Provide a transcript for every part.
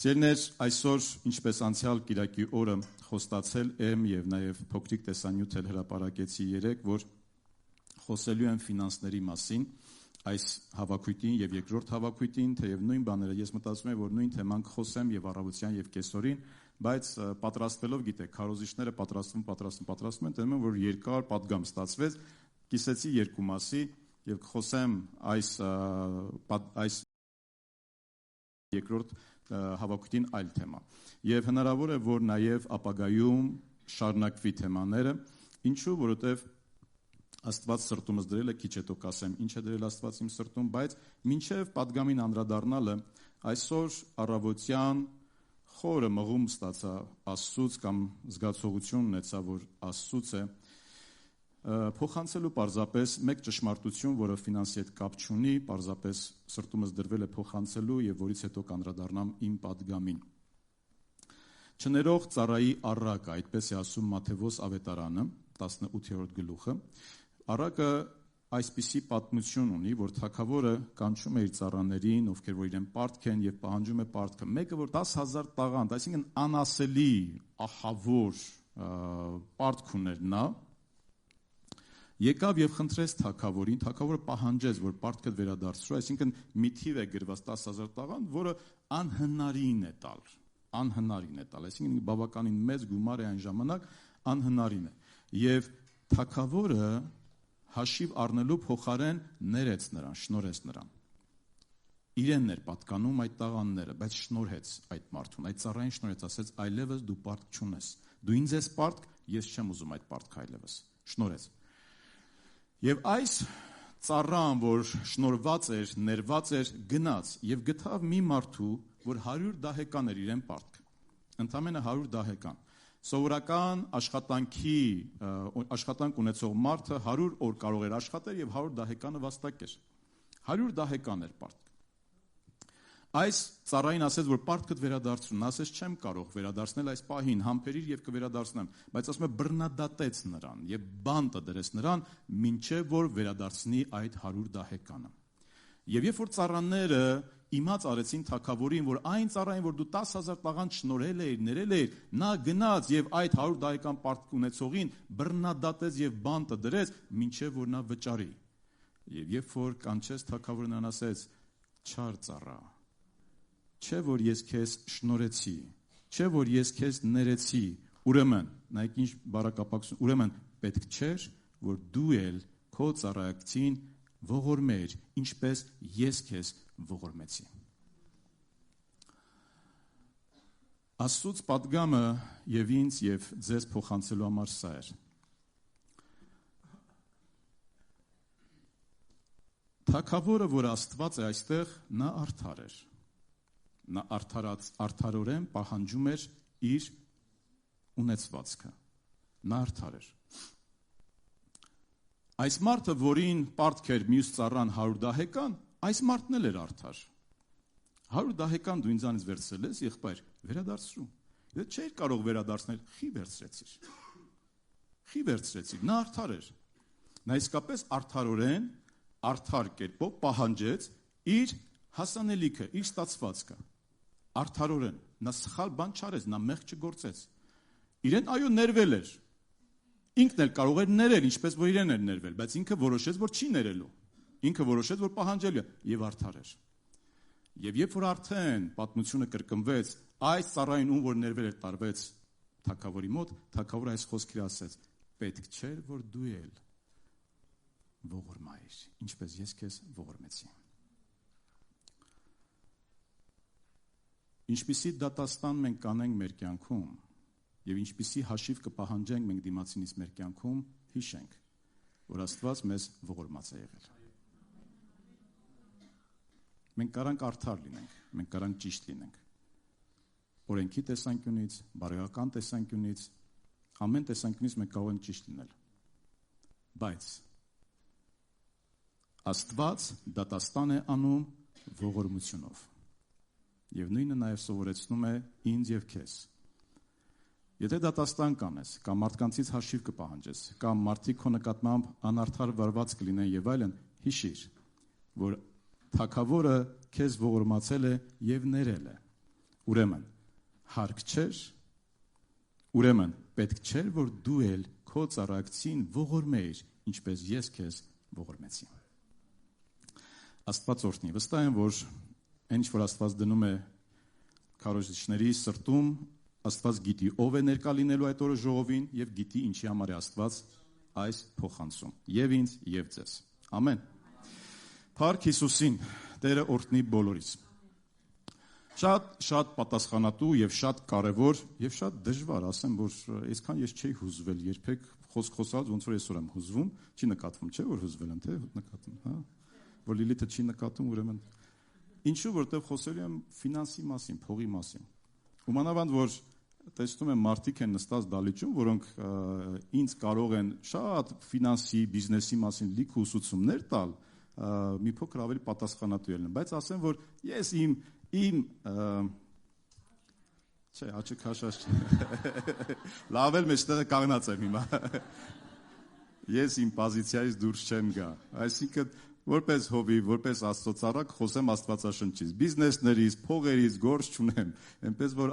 Սիրելիներ, այսօր, ինչպես անցյալ կիրակի օրը խոստացել եմ եւ նաեւ փոքրիկ տեսանյութ էլ հրապարակեցի երեկ, որ խոսելու եմ ֆինանսների մասին, այս հավաքույթին եւ երկրորդ հավաքույթին, թեև նույն բաները ես մտածում եմ, որ նույն թեման կխոսեմ եւ առավոտյան եւ կեսօրին, բայց պատրաստվելով, գիտեք, քարոզիչները պատրաստում են, տենում են, որ երկար պատգամ ստացվեց, կիսեցի երկու մասի եւ կխոսեմ այս երկրորդ հավաքույթին այլ թեմա։ Եվ հնարավոր է, որ նաև ապագայում շարունակվի թեմաները, ինչու, որովհետև Աստված սրտումս դրել է, քիչ հետո կասեմ, ինչ է դրել Աստված իմ սրտում, բայց մինչև պատգամին անդրադառնալը, այսօր առավոտյան խորը մղում ստացա Աստծուց կամ զգացողություն ունեցա, որ Աստծուց է, փոխանցելու պարզապես մեկ ճշմարտություն, որը ֆինանսի հետ կապ չունի, պարզապես սրտումս դրվել է փոխանցելու եւ որից հետո կանդրադառնամ իմ պատգամին։ Չներող ծառայի առակը, այդպես է ասում Մատթեոս ավետարանը, 18-րդ գլուխը։ Առակը այսպիսի պատմություն ունի, որ թագավորը կանչում է իր ծառաներին, ովքեր որ իրեն պարտք են եւ պահանջում է պարտքը, մեկը որ 10,000 տաղանդ, այսինքն անասելի, ահավոր պարտք ուներ նա, եկավ եւ խնդրեց թագավորին, թագավորը պահանջեց, որ պարտքը վերադարձրու, այսինքն մի թիվ է գրված 10,000 տաղանդ, որը անհնարին է տալ, այսինքն բավականին մեծ գումար է այն ժամանակ, անհնարին է։ Եվ թագավորը հաշիվ առնելու փոխարեն ներեց նրան, շնորհեց նրան։ Իրենն էր պատկանում այդ տաղանդները, բայց շնորհեց այդ մարդուն, այդ ծառային շնորհեց, ասեց այլևս դու պարտք չունես։ Դու ինձ ես պարտք, ես չեմ ուզում այդ պարտքը այլևս։ Շնորհեց։ Եվ այս ծառան, որ շնորհված էր, ներված էր, գնաց եւ գտավ մի մարդու, որ 100 դահեկան էր իրեն պարտք։ Ընդամենը 100 դահեկան։ Սովորական աշխատանք ունեցող մարդը 100 օր կարող էր աշխատել եւ 100 դահեկանը վաստակ էր։ 100 դահեկան էր պարտք։ Այս ծառային ասեց, որ պարտքդ վերադարձրու, նա ասեց չեմ կարող վերադարձնել այս պահին, համբերիր եւ կվերադարձնեմ, բայց ասում է բռնադատեց նրան եւ բանտը դրեց նրան, մինչեւ որ վերադարձնի այդ 100 դահեկանը։ Եվ երբ որ ծառաները իմաց արեցին թագավորին, որ այն ծառային, որ դու 10,000 տաղանդ շնորհել էիր, ներել էիր, նա գնաց եւ այդ 100 դահեկան պարտք ունեցողին բռնադատեց եւ բանտը դրեց, մինչեւ որ նա վճարի։ Եվ երբ որ կանչեց թագավորը, նրան ասեց. «Չար ծառա, չէ որ ես քեզ շնորհեցի, չէ որ ես քեզ ներեցի, ուրեմն, նայեք ինչ բարակապակցություն, ուրեմն պետք չէր, որ դու էլ քո ծառայակցին ողորմեիր, ինչպես ես քեզ ողորմեցի»։ Աստծուց պատգամը եւ ինձ եւ ձեզ փոխանցելու համար սա էր։ Թագավորը, որ Աստված է այստեղ, նա արդար էր։ Նա արդարորեն պահանջում էր իր ունեցվածքը։ Նա արդար էր։ Այս մարդը, որին պարտք էր մյուս ծառան 100 դահեկան, այս մարդն էլ էր արդար։ 100 դահեկան դու ինձանից վերցրել ես, եղբայր, վերադարձրու։ Եթե չէիր կարող վերադարձնել, խի վերցրեցիր։ Նա արդար էր։ Նա իսկապես արդարորեն, արդար կերպով պահանջեց իր հասանելիքը, իր ստացվածքը։ Արդարորեն, նա սխալ բան չարեց, նա մեղք չգործեց։ Իրեն այո ներվել էր։ Ինքն էլ կարող էր ներել, ինչպես որ իրեն էր ներվել, բայց ինքը որոշեց, որ չի ներելու։ Ինքը որոշեց, որ պահանջելու է եւ արդար էր։ Եվ երբ որ արդեն պատմությունը կրկնվեց, այս ծառային ում որ ներվել էր տարվեց թագավորի մոտ, թագավորը այս խոսքերը ասեց. «Պետք չէր, որ դու էլ ողորմայիր, ինչպես ես քեզ ողորմեցի»։ Ինչպիսի դատաստան մենք կանենք մեր կյանքում եւ ինչպիսի հաշիվ կպահանջենք մենք դիմացինից մեր կյանքում, հիշենք, որ Աստված մեզ ողորմած է եղել։ Մենք կարանք արդար լինենք, մենք կարանք ճիշտ լինենք։ Օրենքի տեսանկյունից, բարոյական տեսանկյունից, ամեն տեսանկյունից մենք կարող ենք ճիշտ լինել։ Բայց Աստված դատաստան է անում ողորմությունով։ Եվ նույնը նաև սովորեցնում է ինձ եւ քեզ։ Եթե դատաստան կանես, կամ մարդկանցից հաշիվ կպահանջես, կամ մարդիկ քո նկատմամբ անարդար վարված կլինեն եւ այլն, հիշիր, որ թագավորը քեզ ողորմացել է եւ ներել է։ Ուրեմն հարկ չէր, ուրեմն պետք չէր, որ դու էլ քո ծառայցին ողորմեիր, ինչպես ես քեզ ողորմեցի։ Աստված օրհնի։ Վստահ եմ, որ ինչ որ Աստված դնում է քարոզիչների սրտում, Աստված գիտի ով է ներկա լինելու այդ օրը ժողովին եւ գիտի ինչի համար է Աստված այս փոխանցում եւ ինձ եւ ձեզ։ Ամեն։ Փառք Հիսուսին, Տերը օրհնի բոլորիս։ Շատ պատասխանատու եւ շատ կարեւոր եւ շատ դժվար, ասեմ, որ այսքան ես չէի հուզվել երբեք խոսք խոսած, ոնց որ այսօր եմ հուզվում, չի նկատվում, չէ՞ որ հուզվել եմ, թե նկատում, հա։ Որ Լիլիթը չի նկատում, ուրեմն ինչու, որտեղ խոսելու եմ ֆինանսի մասին, փողի մասին։ Ումանավանդ որ տեսնում եմ մարդիկ են նստած դալիճում, որոնք ինձ կարող են շատ ֆինանսի, բիզնեսի մասին լիք ուսուցումներ տալ, մի փոքր ավելի պատասխանատու ելնեմ, բայց ասեմ, որ ես իմ չէ, աչը քաշած լավ էլ մեջտեղը կանգնած եմ հիմա։ Ես իմ պոզիցիայից դուրս չեմ գա, այսինքն որպես հոբի, որպես Աստծո ծառա խոսեմ Աստվածաշնչից, բիզնեսներից, փողերից գործ չունեմ, այնպես որ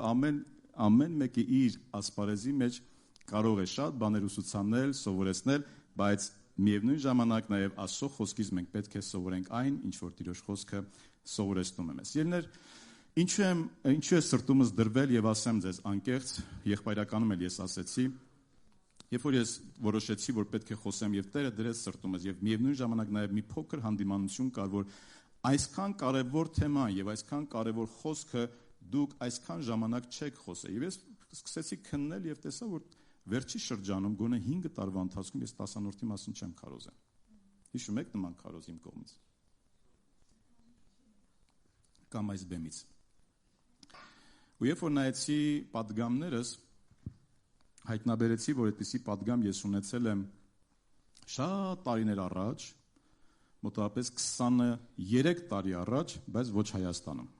ամեն մեկը իր ասպարեզի մեջ կարող է շատ բաներ ուսուցանել, սովորեցնել, բայց միևնույն ժամանակ նաև Աստծո խոսքից մենք պետք է սովորենք այն, ինչ որ Տիրոջ խոսքը սովորեցնում է մեզ։ Ելներ, ինչու է սրտումս դրվել եւ ասեմ ձեզ անկեղծ, եղբայրականում էլ ես ասեցի, երբ որ ես որոշեցի, որ պետք է խոսեմ եւ Տերը դրեց սրտումս եւ միևնույն ժամանակ նաեւ մի փոքր հանդիմանություն կար, որ այսքան կարեւոր թեման եւ այսքան կարեւոր խոսքը դուք այսքան ժամանակ չեք խոսել։ Եվ ես սկսեցի քննել եւ տեսա, որ վերջի շրջանում գոնե 5 տարվա ընթացքում ես 10-րդի մասին չեմ քարոզել։ Հիշում եք նման քարոզ իմ կողմից։ Կամ այս բեմից։ Ու երբ որ նայեցի պատգամներս, հայտնաբերեցի, որ այդպիսի պատգամ ես ունեցել եմ շատ տարիներ առաջ, մոտավորապես 23 տարի առաջ, բայց ոչ Հայաստանում։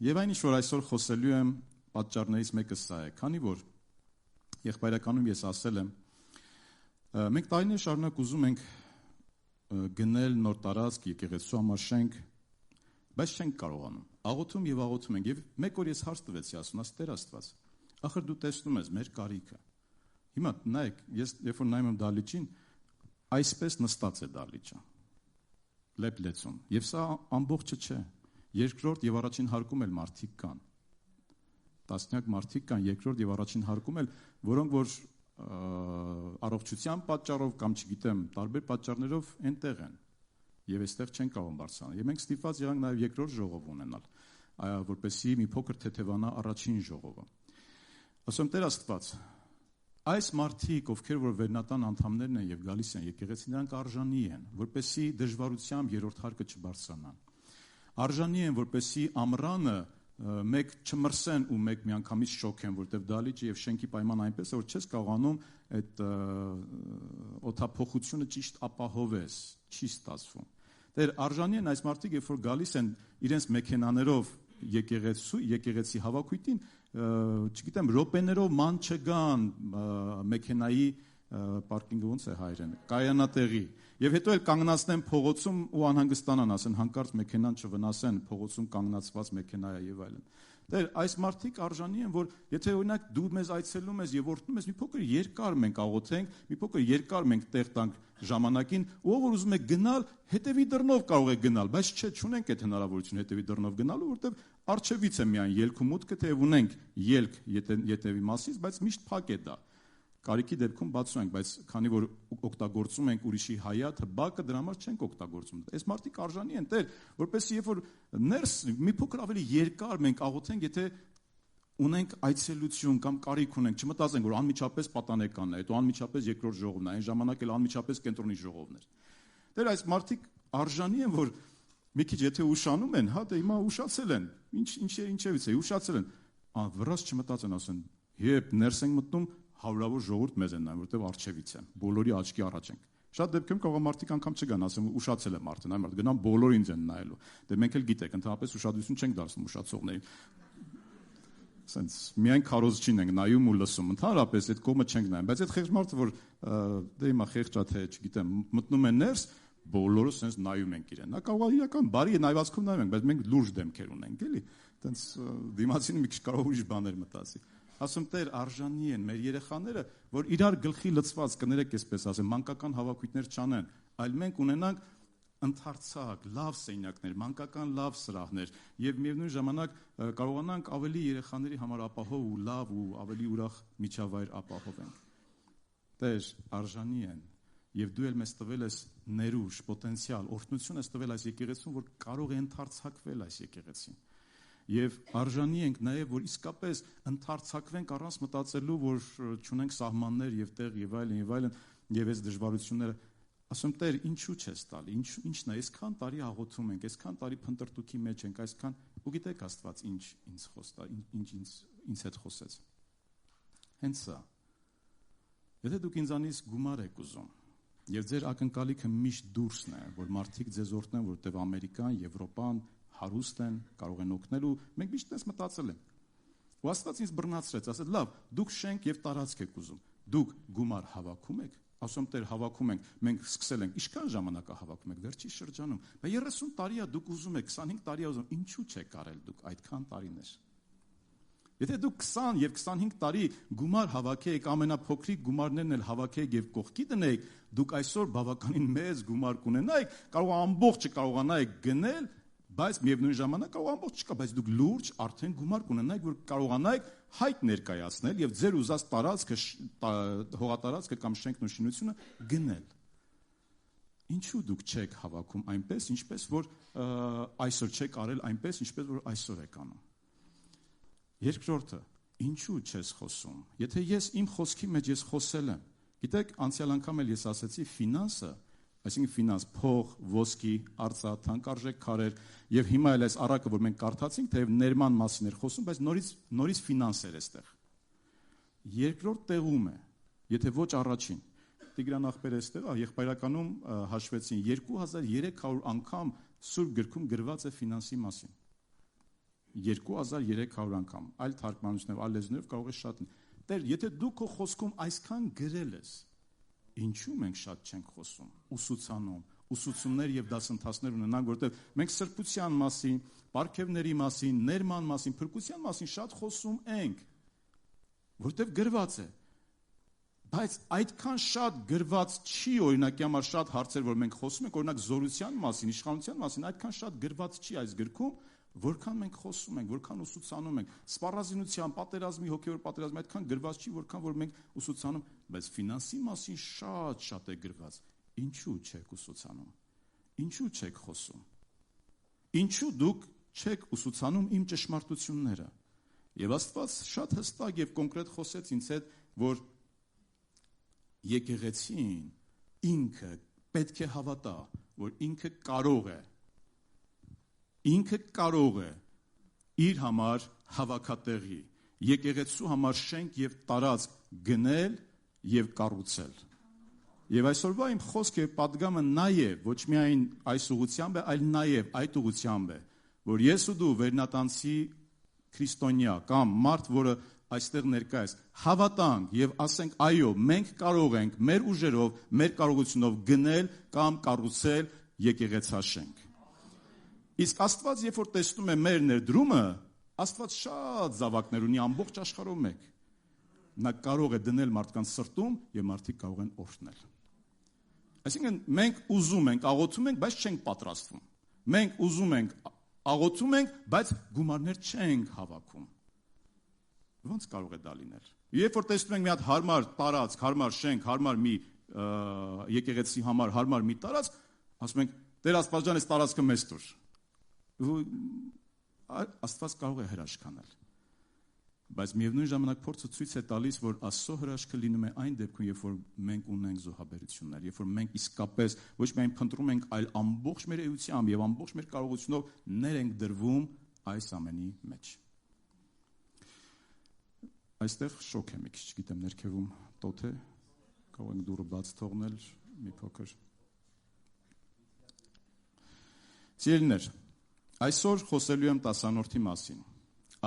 Եվ այն ինչ որ այսօր խոսելու եմ, պատճառներից մեկը սա է, քանի որ եղբայրականում ես ասել եմ, մենք տարիներ շարունակ ուզում ենք գնել նոր տարածք, եկեղեցու համար շենք, բայց չենք կարողանում։ Աղոթում եւ աղոթում ենք եւ մեկ օր ես հարց տվեցի, ասում ես Տեր Աստված, ախր դու տեսնում ես մեր կարիքը։ Հիմա նայեք, ես երբ որ նայում եմ դալիճին, այսպես նստած է դալիճը։ Լեփլեցում։ Եվ սա ամբողջը չէ։ Երկրորդ եւ առաջին հարկում էլ մարդիկ կան։ Տասնյակ մարդիկ կան երկրորդ եւ առաջին հարկում էլ, որոնք որ առողջության պատճառով կամ չգիտեմ, տարբեր պատճառներով այնտեղ են։ Եվ այստեղ չեն կարող բարձրանալ։ Եվ մենք ստիպված եղանք նաև երկրորդ ժողով ունենալ, որպեսզի մի փոքր թեթևանա առաջին ժողովը։ Ասում Տեր Աստված, այս մարդիկ, ովքեր որ վերնատան անդամներն են եւ գալիս են եկեղեցի, նրանք արժանի են, որպեսզի դժվարությամբ երրորդ հարկը չբարձրանան։ Արժանի են, որպեսզի ամռանը մեկ չմրսեն ու մեկ միանգամից շոքեն, որտեվ դալիճը եւ շենքի պայման այնպես է, որ չես կարողանում այդ օթափողությունը ճիշտ ապահովես, չի ստացվում։ Դեր արժանի են այս մարդիկ, երբ որ գալիս են իրենց մեքենաներով եկեղեցի հավաքույթին, չգիտեմ, րոպեներով ման չգան մեքենայի պարկինգը ոնց է հայերեն, կայանատեղի։ Եվ հետո էլ կանգնացնեն փողոցում ու անհանգստանան, ասեն հանկարծ մեքենան չվնասեն, փողոցում կանգնացված մեքենա է եւ այլն։ Դեր այս մարդիկ արժանի են, որ եթե օրինակ դու մեզ այցելում ես եւ օրհնում ես, մի փոքր երկար մենք աղոթենք, մի փոքր երկար մենք տեղ տանք ժամանակին, ով որ ուզում է գնալ, հետևի դռնով կարող է գնալ, բայց չէ, չունենք այդ հնարավորությունը հետևի դռնով գնալու, որտեվ արչեվից է միայն ելք ու մուտքը, թե ունենք ելք ետևի մասից, բայց միշտ փակ է դա։ Կարիքի դեպքում բացում ենք, բայց քանի որ օգտագործում ենք ուրիշի հայաթը, բակը դրա համար չենք օգտագործում։ Այս մարդիկ արժանի են Տեր, որպեսզի երբ որ ներս մի փոքր ավելի երկար մենք աղոթենք, եթե ունենք այցելություն կամ կարիք ունենք, չմտածենք, որ անմիջապես պատանեկանն է, հետո անմիջապես երկրորդ ժողովն է, այն ժամանակ էլ անմիջապես կենտրոնի ժողովն էր։ Տեր այս մարդիկ արժանի են, որ մի քիչ եթե ուշանում են, հա դե հիմա ուշացել են, ինչևից է, ուշացել են, վրաս չմտածեն, ասեն, երբ ներս ենք մտնում հարյուրավոր ժողովուրդ մեզ են նայում, որտեղ արչեվից են, բոլորի աչքի առաջ ենք։ Շատ դեպքերում կարող է մարդիկ անգամ չգան, ասեմ ուշացել է մարդը, նայ մարդ գնան բոլորը ինձ են նայելու։ Դե մենք էլ գիտենք, ընդհանրապես ուշադրություն չենք դարձնում ուշացողներին։ Սենց միայն քարոզչին ենք նայում ու լսում, ընդհանրապես այդ կողմը չենք նայում, բայց այդ խեղճ մարդը, որ դե հիմա խեղճ է թե, չգիտեմ, մտնում է ներս, բոլորը sense նայում ենք իրեն։ Նա կարող է իրական բարի նայվածքով նայում ենք, բայց մենք լուրջ դեմքեր ունենք, էլի։ Տենց դիմացինը մի քիչ կարող ուժ բաներ մտածի։ Ասում Տեր, արժանի են մեր երեխաները, որ իրար գլխի լցված, կներեք այսպես ասեմ, մանկական հավաքույթներ չանեն, այլ մենք ունենանք ընդարձակ, լավ սենյակներ, մանկական լավ սրահներ եւ միևնույն ժամանակ կարողանանք ավելի երեխաների համար ապահով ու լավ ու ավելի ուրախ միջավայր ապահովենք։ Տեր, արժանի են եւ դու էլ մեզ տվել ես ներուժ, պոտենցիալ, օրհնություն ես տվել այս եկեղեցուն, որ կարող է ընդարձակվել այս եկեղեցին։ Եվ արժանի ենք նաեւ, որ իսկապես ընդարձակվենք առանց մտածելու, որ չունենք սահմաններ եւ տեղ եւ այլն եւ այս դժվարությունները։ Ասում Տեր, ինչու չես տալի, ինչն է, այսքան տարի աղոթում ենք, այսքան տարի փնտրտուքի մեջ ենք, այսքան ու գիտեք Աստված ինչ ինձ խոստա, ինչ ինձ հետ խոսեց։ Հենց սա։ Եթե դուք ինձանից գումար եք ուզում, եւ ձեր ակնկալիքը միշտ դուրսն է, որ մարդիկ ձեզ օրհնեն, որտեղ Ամերիկան, Եվրոպան հարուստ են, կարող են օգնել ու մենք միշտ այնպես մտածել ենք։ Ու Աստված ինձ բռնացրեց, ասեց՝ լավ, դուք շենք եւ տարածք եք ուզում, դուք գումար հավաքում եք։ Ասում Տեր, հավաքում ենք, մենք սկսել ենք, ինչքան ժամանակ է հավաքում եք, վերջի շրջանում։ Բայց 30 տարի է դուք ուզում եք, 25 տարի է ուզում, ինչու չեք արել դուք այդքան տարիներ։ Եթե դուք 20 եւ 25 տարի գումար հավաքեիք, ամենափոքրիկ գումարներն էլ հավաքեիք եւ կողքի դնեիք, դուք այսօր բավականին մեծ գումար կունենայիք, կարող ամբողջը կարողանայիք գնել, բայց միևնույն ժամանակ կարող ամբողջ չկա, բայց դուք լուրջ արդեն գումար կունենայիք, որ կարողանայիք հայտ ներկայացնել եւ ձեր ուզած տարածքը, հողատարածքը կամ շենքն ու շինությունը գնել։ Ինչու դուք չեք հավաքում այնպես, ինչպես որ այսօր չեք արել այնպես, ինչպես որ այսօր եք անում։ Երկրորդը, ինչու չես խոսում։ Եթե ես իմ խոսքի մեջ ես խոսել եմ, գիտեք, անցյալ անգամ էլ ես ասացի ֆինանսը, այսինքն ֆինանս, փող, ոսկի, արծաթ, թանկարժեք քարեր եւ հիմա էլ այս առակը, որ մենք կարդացինք, թեև ներման մասին էր խոսում, բայց նորից ֆինանսեր էստեղ։ Երկրորդ տեղում է, եթե ոչ առաջին։ Տիգրան ախպերը էստեղ է, եղբայրականում հաշվեցին 2300 անգամ Սուրբ գրքում գրված է ֆինանսի մասին։ 2300 անգամ, այլ թարգմանություններով, այլ լեզուներով կարող է շատ։ Տեր, եթե դու քո խոսքում այսքան գրել ես, ինչու մենք շատ չենք խոսում, ուսուցանում, ուսուցումներ եւ դասընթացներ ունենանք, որտեղ մենք սրբության մասին, պարգևների մասին, ներման մասին, փրկության մասին շատ խոսում ենք, որտեղ գրված է։ Բայց այդքան շատ գրված չի, օրինակի համար շատ հարցեր, որ մենք խոսում ենք, օրինակ զորության մասին, իշխանության մասին, այդքան շատ գրված չի այս գրքում, որքան մենք խոսում ենք, որքան ուսուցանում ենք, սպառազինության, պատերազմի, հոգևոր պատերազմի այդքան գրված չի, որքան որ մենք ուսուցանում, բայց ֆինանսի մասին շատ է գրված։ Ինչու չեք ուսուցանում։ Ինչու չեք խոսում։ Ինչու դուք չեք ուսուցանում իմ ճշմարտությունները։ Եվ Աստված շատ հստակ եւ կոնկրետ խոսեց ինձ հետ, որ եկեղեցին ինքը պետք է հավատա, որ ինքը կարող է իր համար հավաքատեղի, եկեղեցու համար շենք եւ տարածք գնել եւ կառուցել։ Եվ այսօրվա իմ խոսքը պատգամը նաեւ ոչ միայն այս ուղղությամբ է, այլ նաեւ այդ ուղղությամբ է, որ ես ու դու վերնատանցի քրիստոնյա կամ մարդ, որը այստեղ ներկա է, հավատանք եւ ասենք այո, մենք կարող ենք մեր ուժերով, մեր կարողությունով գնել կամ կառուցել եկեղեցաշենք։ Իսկ Աստված, երբ որ տեսնում է մեր ներդրումը, Աստված շատ զավակներ ունի ամբողջ աշխարհում մեկ։ Նա կարող է դնել մարդկանց սրտում եւ մարդիկ կարող են օրհնել։ Այսինքն մենք ուզում ենք, աղոթում ենք, բայց չենք պատրաստվում։ Մենք ուզում ենք, աղոթում ենք, բայց գումարներ չենք հավաքում։ Ոնց կարող է դա լինել։ Երբ որ տեսնում ենք մի հատ հարմար տարածք, հարմար շենք, հարմար մի եկեղեցի համար հարմար մի տարածք, ասում ենք՝ Տեր Աստված ջան, այս տարածքը մեզ տուր։ Աստված կարող է հրաշքանել։ Բայց միևնույն ժամանակ փորձը ցույց է տալիս, որ Աստծո հրաշքը լինում է այն դեպքում, երբ որ մենք ունենք զոհաբերություններ, երբ որ մենք իսկապես ոչ միայն փնտրում ենք, այլ ամբողջ մեր էությամբ եւ ամբողջ մեր կարողությունով ներ ենք դրվում այս ամենի մեջ։ Այստեղ շոկ է մի քիչ, չգիտեմ, ներքևում տոթ է, կարող ենք դուռը բաց թողնել մի փոքր։ Սիրելիներ, այսօր խոսելու եմ տասանորդի մասին։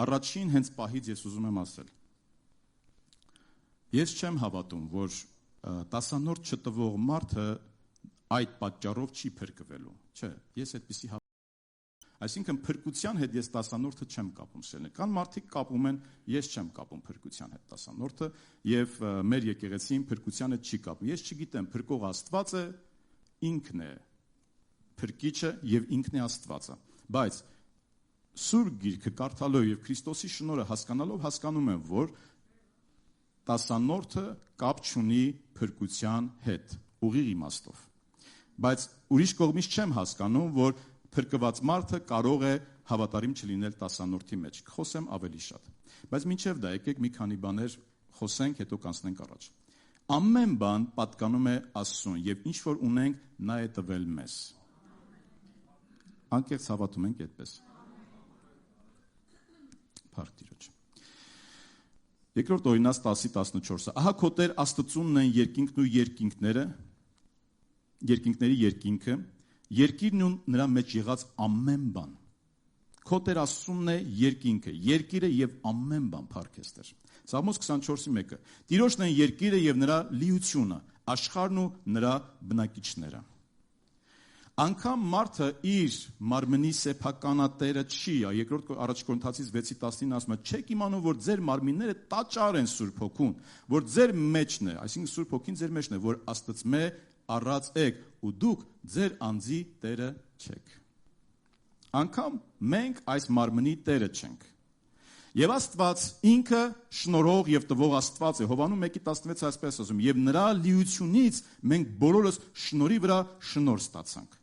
Առաջին հենց պահից ես ուզում եմ ասել. ես չեմ հավատում, որ տասանորդ չտվող մարդը այդ պատճառով չի փրկվելու։ Չէ, ես այդպեսի Այսինքն փրկության հետ ես տասանորդը չեմ կապում սերներ։ Կան մարդիկ կապում են, ես չեմ կապում փրկության հետ տասանորդը եւ մեր եկեղեցին փրկության հետ չի կապում։ Ես չգիտեմ, փրկող Աստվածը ինքն է փրկիչը եւ ինքն է Աստվածը։ Բայց Սուրբ Գիրքը կարդալով եւ Քրիստոսի շնորհը հասկանալով հասկանում եմ, որ տասանորդը կապ չունի փրկության հետ, ուղիղ իմաստով։ Բայց ուրիշ կողմից չեմ հասկանում, որ փրկված մարդը կարող է հավատարիմ չլինել տասանորդի մեջ։ Խոսեմ ավելի շատ։ Բայց մինչև դա եկեք մի քանի բաներ խոսենք, հետո կանցնենք առաջ։ Ամեն բան պատկանում է Աստծուն եւ ինչ որ ունենք, նա է տվել մեզ։ Անկեղծ հավատում ենք այդպես։ Փառք Տիրոջ։ Երկրորդ Օրինաց 10:14-ը։ Ահա քո Տեր Աստծունն են երկինքն ու երկինքները, երկինքների երկինքը, երկիրն ու նրա մեջ եղած ամեն բան։ Քո Տեր Աստծունն է երկինքը, երկիրը եւ ամեն բան, փառք Տեր։ Սաղմոս 24:1-ը։ Տիրոջն են երկիրը եւ նրա լիությունը, աշխարհն ու նրա բնակիչները։ Անկամ մարդը իր մարմնի սեփականատերը չի, երկրորդ Առաջ Կորինթացիս 6:19 ասում է, չեք իմանում, որ ձեր մարմինները տաճար են Սուրբ Հոգուն, որ ձեր մեջն է, այսինքն Սուրբ Հոգին ձեր մեջն է, որ Աստծմե առած եք ու դուք ձեր անձի տերը չեք։ Անկամ մենք այս մարմնի տերը չենք։ Եվ Աստված ինքը շնորհող եւ տվող Աստված է։ Հովանու 1:16 այսպես ասում, եւ նրա լիությունից մենք բոլորս շնորհի վրա շնորհ ստացանք։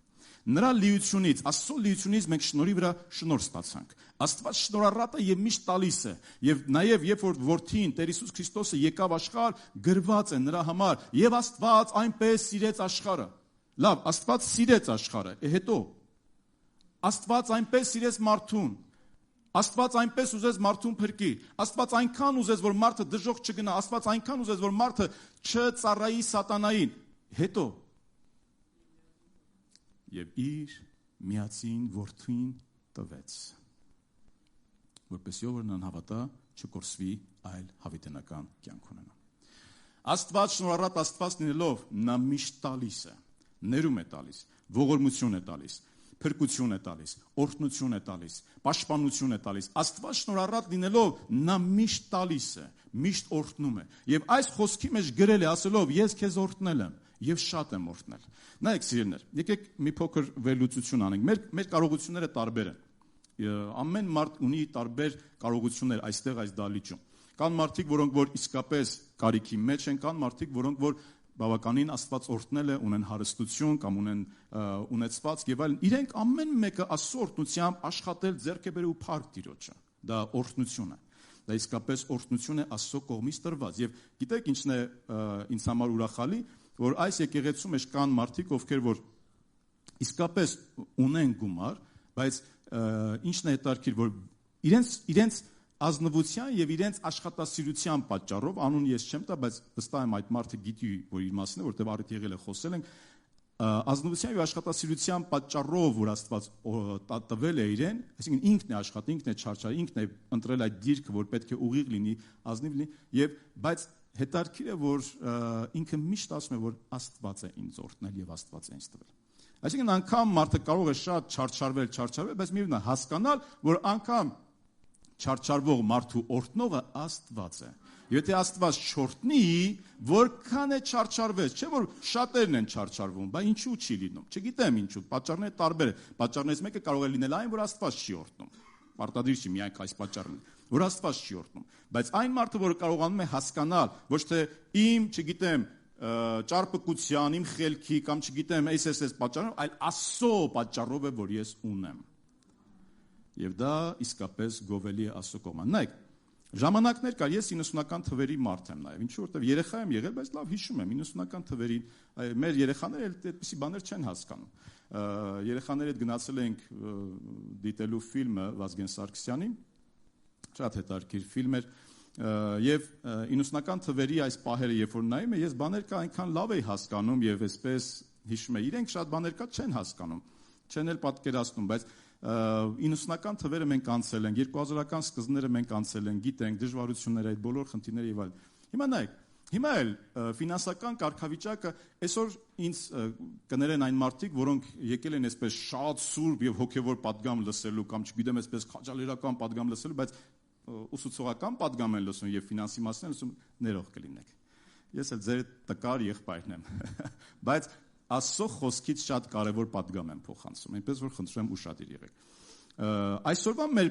Նրա լիությունից, Աստծո լիությունից մենք շնորհի վրա շնորհ ստացանք։ Աստված շնորհառատ է եւ միշտ տալիս է։ Եվ նաեւ երբ որ որդին Տեր Հիսուս Քրիստոսը եկավ աշխարհ, գրված է նրա համար, եւ Աստված այնպես սիրեց աշխարհը։ Լավ, Աստված սիրեց աշխարհը, հետո Աստված այնպես սիրեց մարդուն։ Աստված այնպես ուզեց մարդուն փրկի։ Աստված այնքան ուզեց, որ մարդը դժոխք չգնա, Աստված այնքան ուզեց, որ մարդը չծառայի սատանային։ Հետո եւ իր միածին որդին տվեց, որպեսզի ով նրան հավատա չկորսվի, այլ հավիտենական կյանք ունենա։ Աստված շնորհառատ Աստված լինելով նա միշտ տալիս է, ներում է տալիս, ողորմություն է տալիս, փրկություն է տալիս, օրհնություն է տալիս, պաշտպանություն է տալիս։ Աստված շնորհառատ լինելով նա միշտ տալիս է, միշտ օրհնում է։ Եվ այս խոսքի մեջ գրել է ասելով. ես քեզ օրհնել եմ եւ շատ եմ օրհնել։ Նայեք սիրելիներ, եկեք մի փոքր վերլուծություն անենք։ Մեր կարողությունները տարբեր են։ Ամեն մարդ ունի տարբեր կարողություններ այստեղ այս դալիճում։ Կան մարդիկ, որոնք որ իսկապես կարիքի մեջ են, կան մարդիկ, որոնք որ բավականին Աստված օրհնել է, ունեն հարստություն կամ ունեն ունեցվածք եւ այլն։ Իրենք ամեն մեկը Աստծո օրհնությամբ աշխատել ձեռք է բերել ու փառք Տիրոջը։ Դա օրհնություն է։ Դա իսկապես օրհնություն է Աստծո կողմից տրված։ Եւ գիտեք ինչն է ինձ համար ուրախալի, որ այս եկեղեցու մեջ կան մարդիկ, ովքեր որ իսկապես ունեն գումար, բայց ինչն է հետաքրքիր, որ իրենց ազնվության եւ իրենց աշխատասիրության պատճառով, անուն ես չեմ տա, բայց վստահ եմ այդ մարդը գիտի, որ իր մասն է, որտեղ առիթ եղել է խոսել ենք, ազնվության եւ աշխատասիրության պատճառով, որ Աստված տվել է իրեն, այսինքն ինքն է աշխատել, ինքն է չարչարել, ինքն է ընտրել այդ դիրքը, որ պետք է ուղիղ լինի, ազնիվ լինի, եւ բայց հետաքրքիր է, որ ինքը միշտ ասում է, որ Աստված է ինձ օրհնել եւ Աստված է ինձ տվել։ Այսինքն անգամ մարդը կարող է շատ չարչարվել, բայց միևնույն է հասկանալ, որ անգամ չարչարվող մարդու օրհնողը Աստված է։ Եթե Աստված չօրհնի, որքան է չարչարվեց, չէ՞ որ շատերն են չարչարվում, բայց ինչու չի լինում։ Չգիտեմ ինչու, պատճառները տարբեր են։ Պատճառներից մեկը կարող է լինել այն, որ Աստված չի օրհնում։ Պարտադիր չի միայն այս պատճառն, որ Աստված չի օրհնում։ Բայց այն մարդը, որը կարողանում է հասկանալ, ոչ թե իմ, չգիտեմ, ճարպկության, իմ խելքի կամ չգիտեմ, այս պատճառով, այլ Աստծո պատճառով է, որ ես ունեմ։ Եվ դա իսկապես գովելի է Աստծո կողմից։ Նայեք, ժամանակներ կար, ես 90-ական թվերի մարդ եմ նաև, ինչու որտեվ երեխա եմ եղել, բայց լավ հիշում եմ 90-ական թվերին, մեր երեխաները այդպիսի բաներ չեն հասկանում։ Երեխաների հետ գնացել ենք դիտելու ֆիլմը Վազգեն Սարգսյանի, շատ հետաքրքիր ֆիլմ էր, եւ 90-ական թվերի այս պահերը, երբ որ նայում եմ, ես բաներ կա այնքան լավ էի հասկանում եւ այսպես հիշում եմ, իրենք շատ բաներ կա չեն հասկանում, չեն էլ պատկերացնում, բայց 90-ական թվերը մենք անցել ենք, 2000-ական սկզբները մենք անցել ենք, գիտենք դժվարությունները, այդ բոլոր խնդիրները եւ այլն։ Հիմա նայեք, Հիմա էլ ֆինանսական կարգավիճակը այսօր ինձ կներեն այն մարդիկ, որոնք եկել են այսպես շատ սուրբ եւ հոգեվոր պատգամ լսելու կամ չգիտեմ այսպես քաջալերական պատգամ լսելու, բայց ուսուցողական պատգամ են լսում եւ ֆինանսի մասին լսում, ներող կլինեք։ Ես էլ ձեր տկար եղբայրն եմ։ Բայց Աստծո խոսքից շատ կարևոր պատգամ եմ փոխանցում, այնպես որ խնդրում եմ ուշադիր եղեք։ Այսօրվա մեր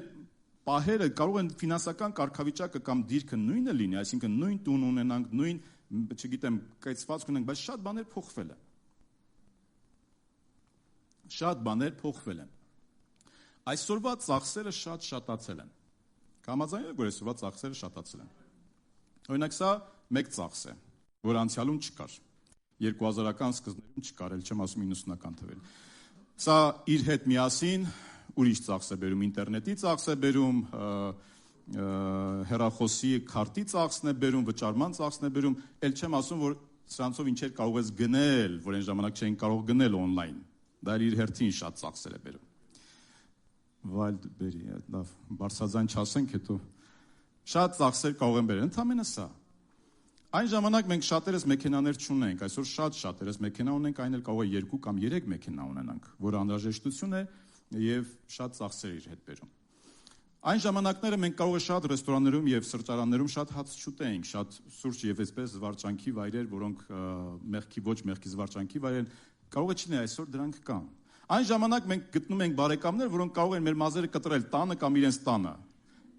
պահերը կարող են ֆինանսական կարգավիճակը կամ դիրքը նույնը լինի, այսինքն նույն տուն ունենանք, նույն, չգիտեմ, կայացվածք ունենք, բայց շատ բաներ փոխվել են։ Շատ բաներ փոխվել են։ Այսօրվա ծախսերը շատ շատացել են։ Կհամաձայնեք, որ այսօրվա ծախսերը շատացել են։ Օրինակ, սա մեկ ծախս է, որ անցյալում չկար։ 2000-ական սկզբներում չկար, էլ չեմ ասում 90-ական թվերին։ Սա իր հետ միասին ուրիշ ծախս է բերում, ինտերնետի ծախս է բերում, հեռախոսի քարտի ծախսն է բերում, վճարման ծախսն է բերում, էլ չեմ ասում, որ սրանցով ինչեր կարող ես գնել, որ այն ժամանակ չէին կարող գնել on-line։ Դա իր հերթին շատ ծախսեր է բերում։ Վայլ բերի, լավ, բարձրաձայն չասենք, հետո շատ ծախսեր կարող են բերել, ընդհանրապես սա։ Այն ժամանակ մենք շատերս մեքենաներ չունենք, այսօր շատ շատերս մեքենա ունենք, այն էլ կարող է 2 կամ 3 մեքենա ունենանք, որը անհրաժեշտություն է եւ շատ ծախսեր իր հետ բերում։ Այն ժամանակները մենք կարող է շատ ռեստորաններում եւ սրճարաններում շատ հաց չուտեինք, շատ սուրճ եւ այսպես զվարճանքի վայրեր, որոնք մեղքի ոչ մեղքի զվարճանքի վայրեր, կարող է չլինի այսօր դրանք կան։ Այն ժամանակ մենք գտնում ենք բարեկամներ, որոնք կարող են մեր մազերը կտրել տանը կամ իրենց տանը։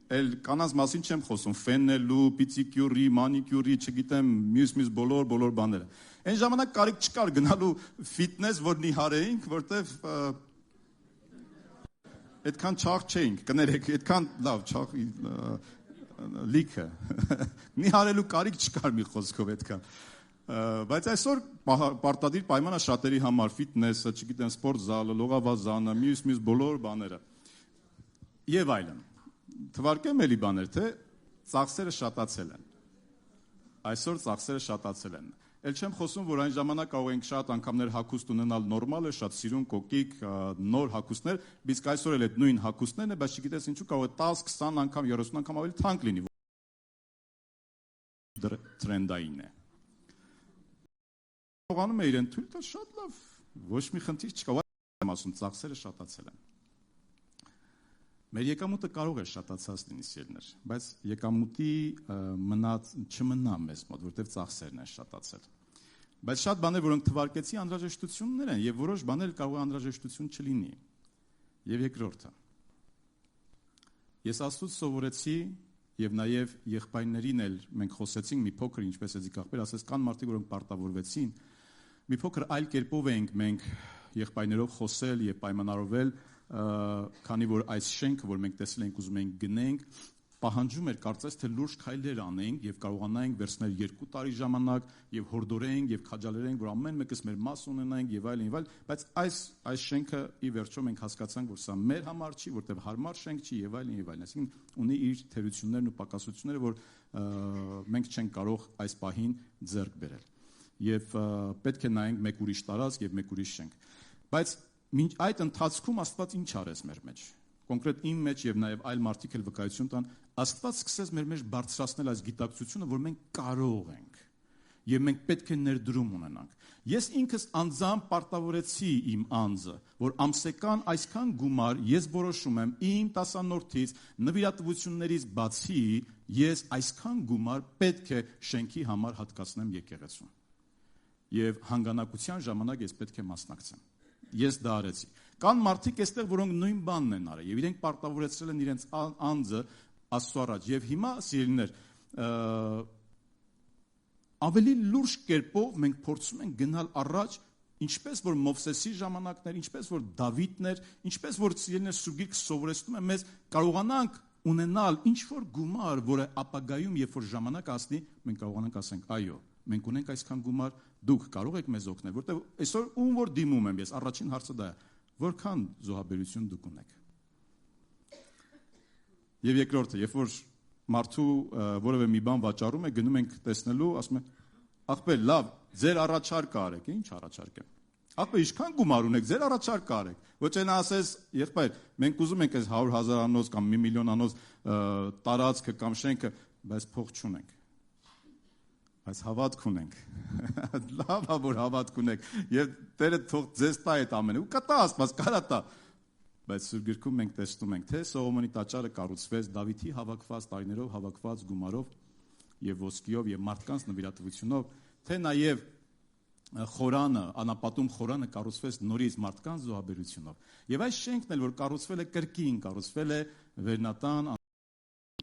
Էլ կանանց մասին չեմ խոսում, ֆենելու, պիցիկյուրի, մանիկյուրի, չգիտեմ, մյուս բոլոր բաները։ Այն ժամանակ կարիք չկար գնալու ֆիթնես, որ նիհարեինք, որտեվ այդքան չաղ չէինք, կներեք, այդքան լավ չաղ լիքը։ Նիհարելու կարիք չկար մի խոսքով այդքան։ Բայց այսօր պարտադիր պայմանը շատերի համար ֆիթնեսը, չգիտեմ, սպորտ զալը, լողավազանը, մյուս բոլոր բաները։ Եվ այլն։ Թվարկեմ էլի բաներ, թե ծախսերը շատացել են։ Այսօր ծախսերը շատացել են։ Էլ չեմ խոսում, որ այն ժամանակ կարող ենք շատ անգամներ հագուստ ունենալ նորմալ է, շատ սիրուն, կոկիկ, նոր հագուստներ, իսկ այսօր էլ այդ նույն հագուստներն է, բայց չգիտես ինչու կարող է 10, 20 անգամ, 30 անգամ ավելի թանկ լինի։ Տրենդային է։ Կարողանում է իրեն թույլ տալ շատ լավ, ոչ մի խնդիր չկա, եմ ասում, ծախսերը շատացել են։ Մեր եկամուտը կարող է շատացած լինի սիրելիներ, բայց եկամուտի չմնա մեզ մոտ, որտեղ ծախսերն են շատացել։ Բայց շատ բաներ, որոնք թվարկեցի, անհրաժեշտություններ են, եւ որոշ բաներ կարող է անհրաժեշտություն չլինի։ Եվ երկրորդը։ Ես Աստծուց սովորեցի եւ նաեւ եղբայրներին էլ մենք խոսեցինք մի փոքր, ինչպես էզի աղբեր, ասես կան մարդիկ, որոնք պարտավորվեցին։ Մի փոքր այլ կերպով ենք մենք եղբայրներով խոսել եւ պայմանավորվել, քանի որ այս շենքը, որ մենք տեսել ենք ուզում ենք գնենք, պահանջում էր կարծես թե լուրջ քայլեր անենք եւ կարողանայինք վերցնել 2 տարի ժամանակ եւ հորդորենք եւ քաջալերենք, որ ամեն մեկս մեր մաս ունենանք եւ այլն, բայց այս շենքը ի վերջո մենք հասկացանք, որ սա մեր համար չի, որտեղ հարմար շենք չի եւ այլն, այսինքն ունի իր թերություններն ու պակասությունները, որ մենք չենք կարող այս պահին ձեռք բերել։ Եվ պետք է նայենք մեկ ուրիշ տարածք եւ մեկ ուրիշ շենք։ Բայց մինչ այդ ընթացքում Աստված ինչ արեց մեր մեջ։ Կոնկրետ իմ մեջ եւ նաեւ այլ մարդիկ էլ վկայություն տան, Աստված սկսեց մեր մեջ բարձրացնել այս գիտակցությունը, որ մենք կարող ենք եւ մենք պետք է ներդրում ունենանք։ Ես ինքս անձամբ պարտավորեցի իմ անձը, որ ամսական այսքան գումար ես որոշում եմ իմ տասանորդից, նվիրատվություններից բացի, ես այսքան գումար պետք է շենքի համար հատկացնեմ եկեղեցուն։ Եվ հանգանակության ժամանակ ես պետք է մասնակցեմ։ Ես դա արեցի։ Կան մարդիկ այստեղ, որոնք նույն բանն են արել եւ իրենք պարտավորեցրել են իրենց անձը Աստծո առաջ։ Եվ հիմա, սիրելիներ, ավելի լուրջ կերպով մենք փորձում ենք գնալ առաջ, ինչպես որ Մովսեսի ժամանակներ, ինչպես որ Դավիթներ, ինչպես որ սիրելիներ Սուրբ Գիրքը սովորեցնում է մեզ, կարողանանք ունենալ ինչ որ գումար, որը ապագայում, երբ որ ժամանակ հասնի, մենք կարողանանք ասենք, այո, մենք ունենք այսքան գումար, դուք կարող եք մեզ օգնել, որտեղ այսօր ում որ դիմում եմ ես, առաջին հարցը դա է, որքան զոհաբերություն դուք ունեք։ Եվ երկրորդը, երբ որ մարդու որևէ մի բան վաճառում է, գնում ենք տեսնելու, ասում է, ախպեր, լավ, ձեր առաջարկը արեք, ինչ առաջարկ է։ Ախպեր, ինչքան գումար ունեք, ձեր առաջարկը արեք։ Ոչ այն ասես, եղբայր, մենք ուզում ենք այս 100,000-անոց կամ 1 միլիոնանոց տարածքը կամ շենքը, բայց փող չունենք։ Բայց հավատք ունենք։ Լավ է, որ հավատք ունենք, եւ Տերը թող ձեզ տա այդ ամենը։ Ու կտա Աստված, կարա տա։ Բայց Սուրբ Գրքում մենք տեսնում ենք, թե Սողոմոնի տաճարը կառուցվեց Դավիթի հավաքված տարիներով հավաքված գումարով եւ ոսկիով եւ մարդկանց նվիրատվությունով, թե նաեւ խորանը, անապատում խորանը կառուցվեց նորից մարդկանց զոհաբերությունով։ Եվ այս շենքն էլ որ կառուցվել է կրկին, կառուցվել է վերնատան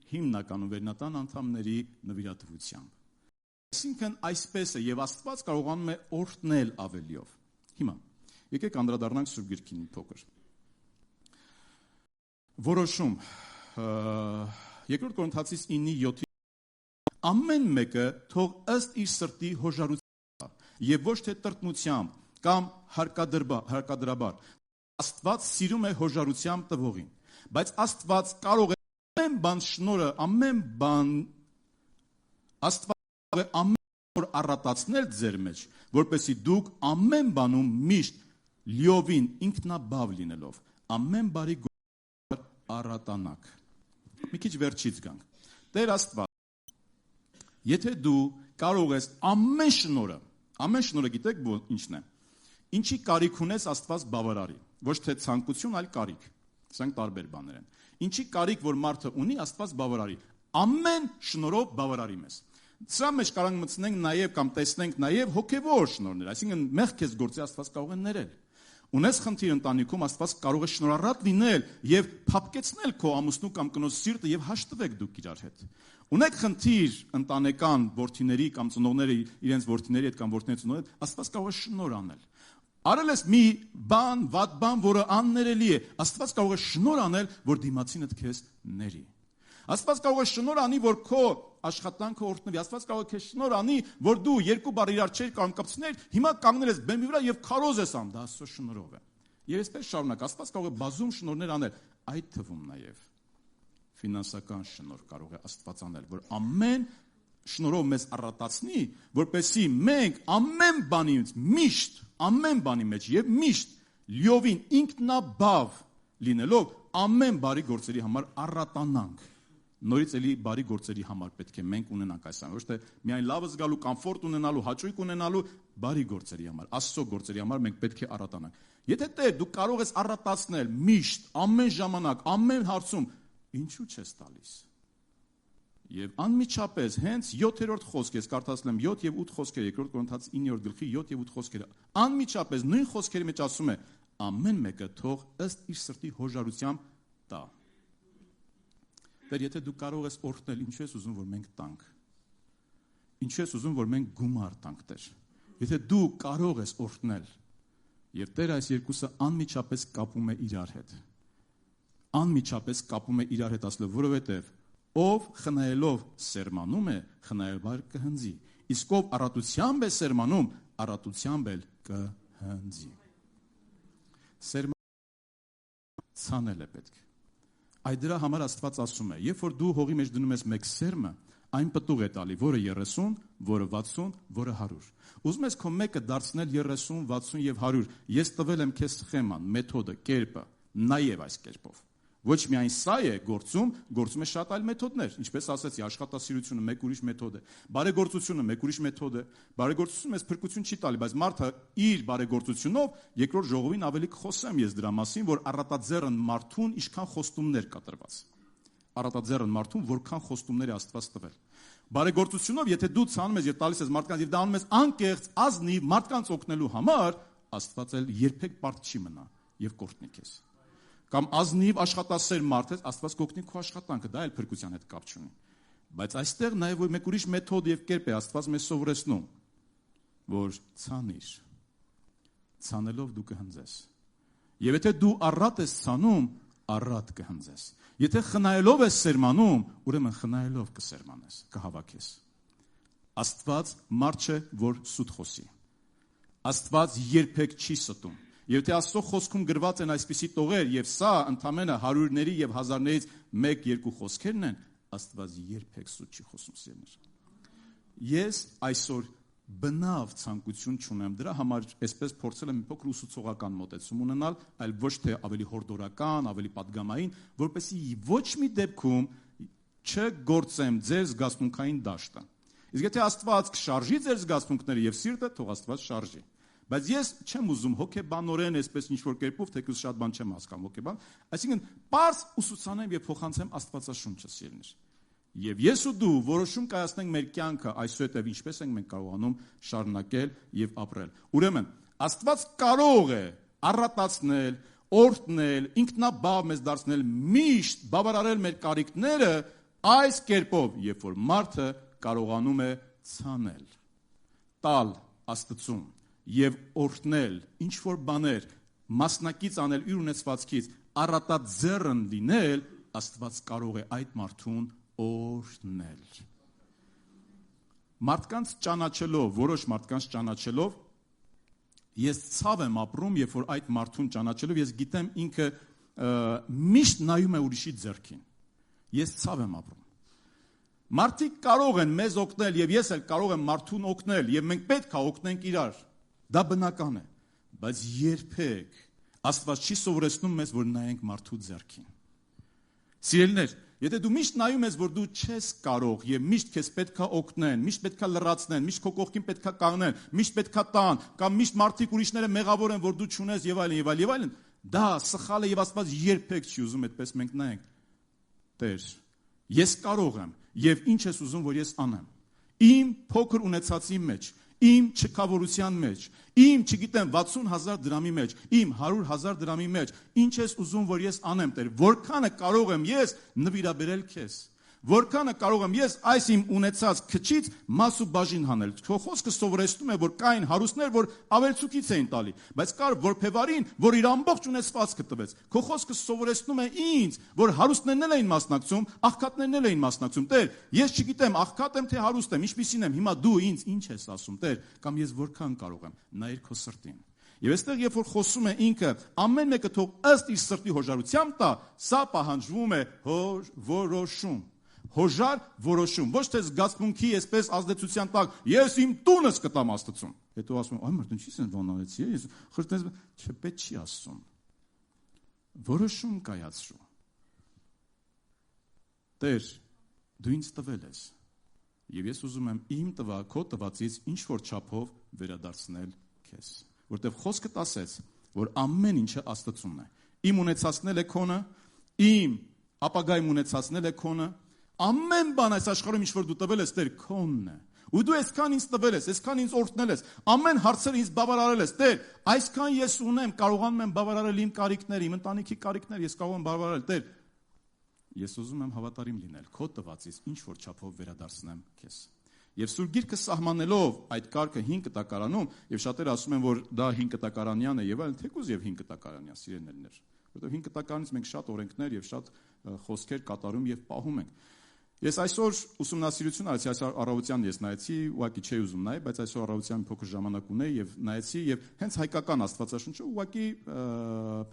հիմնականում վերնատան անդամների նվիրատվությամբ։ Այսինքն այսպես է եւ Աստված կարողանում է օրհնել ավելիով։ Հիմա եկեք անդրադառնանք Սուրբ Գրքին մի փոքր։ Որոշում Երկրորդ Կորինթացիս 9:7 ամեն մեկը թող ըստ իր սրտի հոժարության եւ ոչ թե տրտմությամբ կամ հարկադրաբար Աստված սիրում է հոժարությամբ տվողին, բայց Աստված կարող է ամեն բան շնորհը, ամեն բան Աստված կարող է ամեն օր առատացնել ձեր մեջ, որպեսզի դուք ամեն բանում միշտ լիովին ինքնաբավ լինելով ամեն բարի գործ առատանաք։ Մի քիչ վերջից գանք։ Տեր Աստված, եթե դու կարող ես ամեն շնորհը գիտեք ինչն է։ Ինչի կարիք ունես Աստված բավարարի, ոչ թե ցանկություն, այլ կարիք։ Սրանք տարբեր բաներ են։ Ինչի կարիք որ մարդը ունի, Աստված բավարարի։ Ամեն շնորհով բավարարի մեզ։ Սրա մեջ կարող ենք մտցնենք նաև կամ տեսնենք նաև հոգևոր շնորհներ, այսինքն մեղք քեզ գործի Աստված կարող է ներել։ Ունես խնդիր ընտանիքում, Աստված կարող է շնորհառատ լինել եւ փափկեցնել քո ամուսնու կամ կնոջ սիրտը եւ հաշտվեք դուք իրար հետ։ Ունեք խնդիր ընտանեկան որդիների կամ ծնողները իրենց որդիների հետ կամ որդիների ծնողների հետ, Աստված կարող է շնորհ անել։ Արել ես մի բան, վատ բան, որը աններելի է, Աստված կարող է շնորհ անել, որ դիմացինդ քեզ ների։ Աստված կարող է շնորհ անի, որ քո աշխատանքը օրհնվի։ Աստված կարող է քեզ շնորհ անի, որ դու երկու բառ իրար չեր կարող կապցնել, հիմա կանգնել ես բեմի վրա եւ քարոզ ես անում, դա Աստծո շնորհով է։ Եվ այսպես շարունակ, Աստված կարող է բազում շնորհներ անել, այդ թվում նաեւ ֆինանսական շնորհ կարող է Աստված անել, որ ամեն շնորհով մեզ առատացնի, որպեսզի մենք ամեն բանից միշտ, ամեն բանի մեջ եւ միշտ լիովին ինքնաբավ լինելով ամեն բարի գործերի համար առատանանք։ Նորից էլի բարի գործերի համար պետք է մենք ունենանք այս ամենը, ոչ թե միայն լավը զգալու, կոմֆորտ ունենալու, հաճույք ունենալու, բարի գործերի համար, Աստծո գործերի համար մենք պետք է առատանանք։ Եթե Տեր դու կարող ես առատացնել միշտ, ամեն ժամանակ, ամեն հարցում, ինչու չես տալիս։ Եվ անմիջապես հենց 7-րդ խոսք, ես կարդացել եմ 7 եւ 8 խոսքերը, 2 Կորինթացիս 9-րդ գլխի 7 եւ 8 խոսքերը։ Անմիջապես նույն խոսքերի մեջ ասում է. ամեն մեկը թող ըստ իր սրտի հոժարությամբ տա։ Տեր, եթե դու կարող ես օրհնել, ինչու ես ուզում որ մենք տանք։ Ինչու ես ուզում որ մենք գումար տանք, Տեր։ Եթե դու կարող ես օրհնել, եւ Տեր այս երկուսը անմիջապես կապում է իրար հետ։ Անմիջապես կապում է իրար հետ, ասելով, որովհետեւ ով խնայելով սերմանում է, խնայաբար կհնձի։ Իսկ ով առատությամբ է սերմանում, առատությամբ էլ կհնձի։ Ցանել է պետք։ Այդ դրա համար Աստված ասում է, երբ որ դու հողի մեջ դնում ես մեկ սերմը, այն պտուղ է տալի, որը 30, որը 60, որը 100։ Ուզում ես քո մեկը դարձնել 30, 60 եւ 100։ Ես տվել եմ քեզ սխեման, մեթոդը, կերպը, նաեւ այս կերպով։ Ոչ միայն սա է գործում է շատ այլ մեթոդներ, ինչպես ասացի, աշխատասիրությունը մեկ ուրիշ մեթոդ է, բարեգործությունը մեկ ուրիշ մեթոդ է։ Բարեգործությունը մեզ փրկություն չի տալի, բայց մարդը իր բարեգործությունով երկրորդ ժողովին ավելի կխոսեմ ես դրա մասին, որ առատաձեռն մարդուն ինչքան խոստումներ կատարված։ Առատաձեռն մարդուն որքան խոստումներ է Աստված տվել։ Բարեգործությունով, եթե դու ցանում ես եւ տալիս ես մարդկանց եւ դա անում ես անկեղծ, ազնիվ մարդկանց օգնելու համար, Աստված էլ երբեք պարտք չի մնա եւ կորտնի քեզ։ Կամ ազնիվ աշխատասեր մարդ ես, Աստված կօգնի քո աշխատանքը, դա էլ փրկության հետ կապ չունի։ Բայց այստեղ նաև որ մեկ ուրիշ մեթոդ եւ կերպ է Աստված մեզ սովորեցնում, որ ցանիր։ Ցանելով դու կհնձես։ Եվ եթե դու առատ ես ցանում, առատ կհնձես։ Եթե խնայելով ես սերմանում, ուրեմն խնայելով կսերմանես, կհավաքես։ Աստված մարդ չէ, որ սուտ խոսի։ Աստված երբեք չի ստում։ Եվ թե Աստծո խոսքում գրված են այսպիսի տողեր, եւ սա ընդամենը հարյուրների եւ հազարներից 1-2 խոսքերն են, Աստված երբեք սուտ չի խոսում սիրներ։ Ես այսօր բնավ ցանկություն չունեմ դրա համար, այսպես փորձել եմ մի փոքր ուսուցողական մոտեցում ունենալ, այլ ոչ թե ավելի հորդորական, ավելի պատգամային, որպեսզի ոչ մի դեպքում չգործեմ ձեր զգացմունքային դաշտը։ Իսկ եթե Աստված կշարժի ձեր զգացմունքները եւ սիրտը, թող Աստված շարժի։ Բայց ես չեմ ուզում հոգեբանորեն այսպես ինչ-որ կերպով, թեկուզ շատ բան չեմ հասկանում հոգեբան, այսինքն պարզ ուսուցանեմ եւ փոխանցեմ Աստվածաշունչը, սիրելիներ։ Եվ ես ու դու որոշում կայացնենք մեր կյանքը այսուհետև ինչպես ենք մենք կարողանում շարունակել եւ ապրել։ Ուրեմն Աստված կարող է առատացնել, օրհնել, ինքնաբավ մեզ դարձնել, միշտ բավարարել մեր կարիքները այս կերպով, երբ որ մարդը կարողանում է ցանել, տալ Աստծուն եւ օրհնել, ինչ որ բաներ մասնակից անել իր ունեցվածքից, առատած ձեռն լինել, Աստված կարող է այդ մարդուն օրհնել։ Մարդկանց ճանաչելով, որոշ մարդկանց ճանաչելով, ես ցավ եմ ապրում, երբ որ այդ մարդուն ճանաչելով, ես գիտեմ ինքը միշտ նայում է ուրիշի ձեռքին։ Ես ցավ եմ ապրում։ Մարդիկ կարող են մեզ օգնել եւ ես էլ կարող եմ մարդուն օգնել եւ մենք պետք է օգնենք իրար։ Դա բնական է, բայց երբեք Աստված չի սովորեցնում մեզ, որ նայենք մարդու ձեռքին։ Սիրելիներ, եթե դու միշտ նայում ես, որ դու չես կարող եւ միշտ քեզ պետքա օգնեն, միշտ պետքա լրացնեն, միշտ քո կողքին պետքա կանգնեն, միշտ պետքա տան, կամ միշտ մարդիկ ուրիշները մեղավոր են, որ դու չունես եւ այլն եւ այլն եւ այլն, դա սխալ է եւ Աստված երբեք չի ուզում այդպես մենք նայենք։ Տեր, ես կարող եմ եւ ինչ ես ուզում, որ ես անեմ։ Իմ փոքր ունեցածի մեջ, իմ չքավորության մեջ, իմ, չգիտեմ, 60,000 դրամի մեջ, իմ 100,000 դրամի մեջ, ինչ ես ուզում, որ ես անեմ, Տեր, որքանը կարող եմ ես նվիրաբերել քեզ, որքանը կարող եմ ես այս իմ ունեցած քչից մաս ու բաժին հանել։ Քո խոսքը սովորեցնում է, որ կային հարուստներ, որ ավելցուկից էին տալի, բայց կար որբևարին, որ իր ամբողջ ունեցվածքը տվեց։ Քո խոսքը սովորեցնում է ինձ, որ հարուստներն էլ էին մասնակցում, աղքատներն էլ էին մասնակցում։ Տեր, ես չգիտեմ, աղքատ եմ թե հարուստ եմ, ինչպիսին եմ, հիմա դու ինձ ինչ ես ասում, Տեր, կամ ես որքան կարող եմ, նայր քո սրտին։ Եվ այստեղ երբ որ խոսում է ինքը, ամեն մեկը թող ըստ իր սրտի հոժարությամբ տա, սա պահանջվում է որոշում։ Հոժար որոշում, ոչ թե զգացմունքի այսպես ազդեցության տակ, ես իմ տունս կտամ Աստծուն։ Հետո ասում եմ, այ մարդուն չի սեն վանալեցի, ես խրտնես, չպետք չի ասում։ Որոշում կայացրու։ Տեր, դու ինձ տվել ես։ Եվ ես ուզում եմ իմ քո տվածից ինչ որ չափով վերադարձնել քեզ, որտեղ խոսքդ ասեց, որ ամեն ինչը Աստծունն է։ Իմ ունեցածն է քոնը, իմ ապագայում ունեցածն է քոնը, ամեն բան այս աշխարհում ինչ որ դու տվել ես, Տեր, քոնն է։ Ու դու այսքան ինձ տվել ես, այսքան ինձ օրհնել ես, ամեն հարցերը ինձ բավարարել ես, Տեր, այսքան ես ունեմ, կարողանում եմ բավարարել իմ կարիքները, իմ ընտանիքի կարիքները, ես կարող եմ բավարարել, Տեր։ Ես ուզում եմ հավատարիմ լինել, քո տվածից ինչ որ չափով վերադարձնեմ քեզ։ Եվ Սուրբ Գիրքը սահմանելով այդ կարգը 5 կտակարանում, եւ շատերը ասում են, որ դա 5 կտակարանյան է եւ այլն, թեկուզ եւ 5 կտակարանյա, սիրելիներ, որովհետեւ 5 կտակարանից մենք շատ օրենքներ եւ շատ խոսքեր կատարում եւ պահում ենք։ Ես այսօր ուսումնասիրություն արեցի, այսօր առավոտյան ես նայեցի, ուղղակի չէի ուզում նայել, բայց այսօր առավոտյան փոքր ժամանակ ունեի եւ նայեցի եւ հենց հայկական Աստվածաշունչը ուղղակի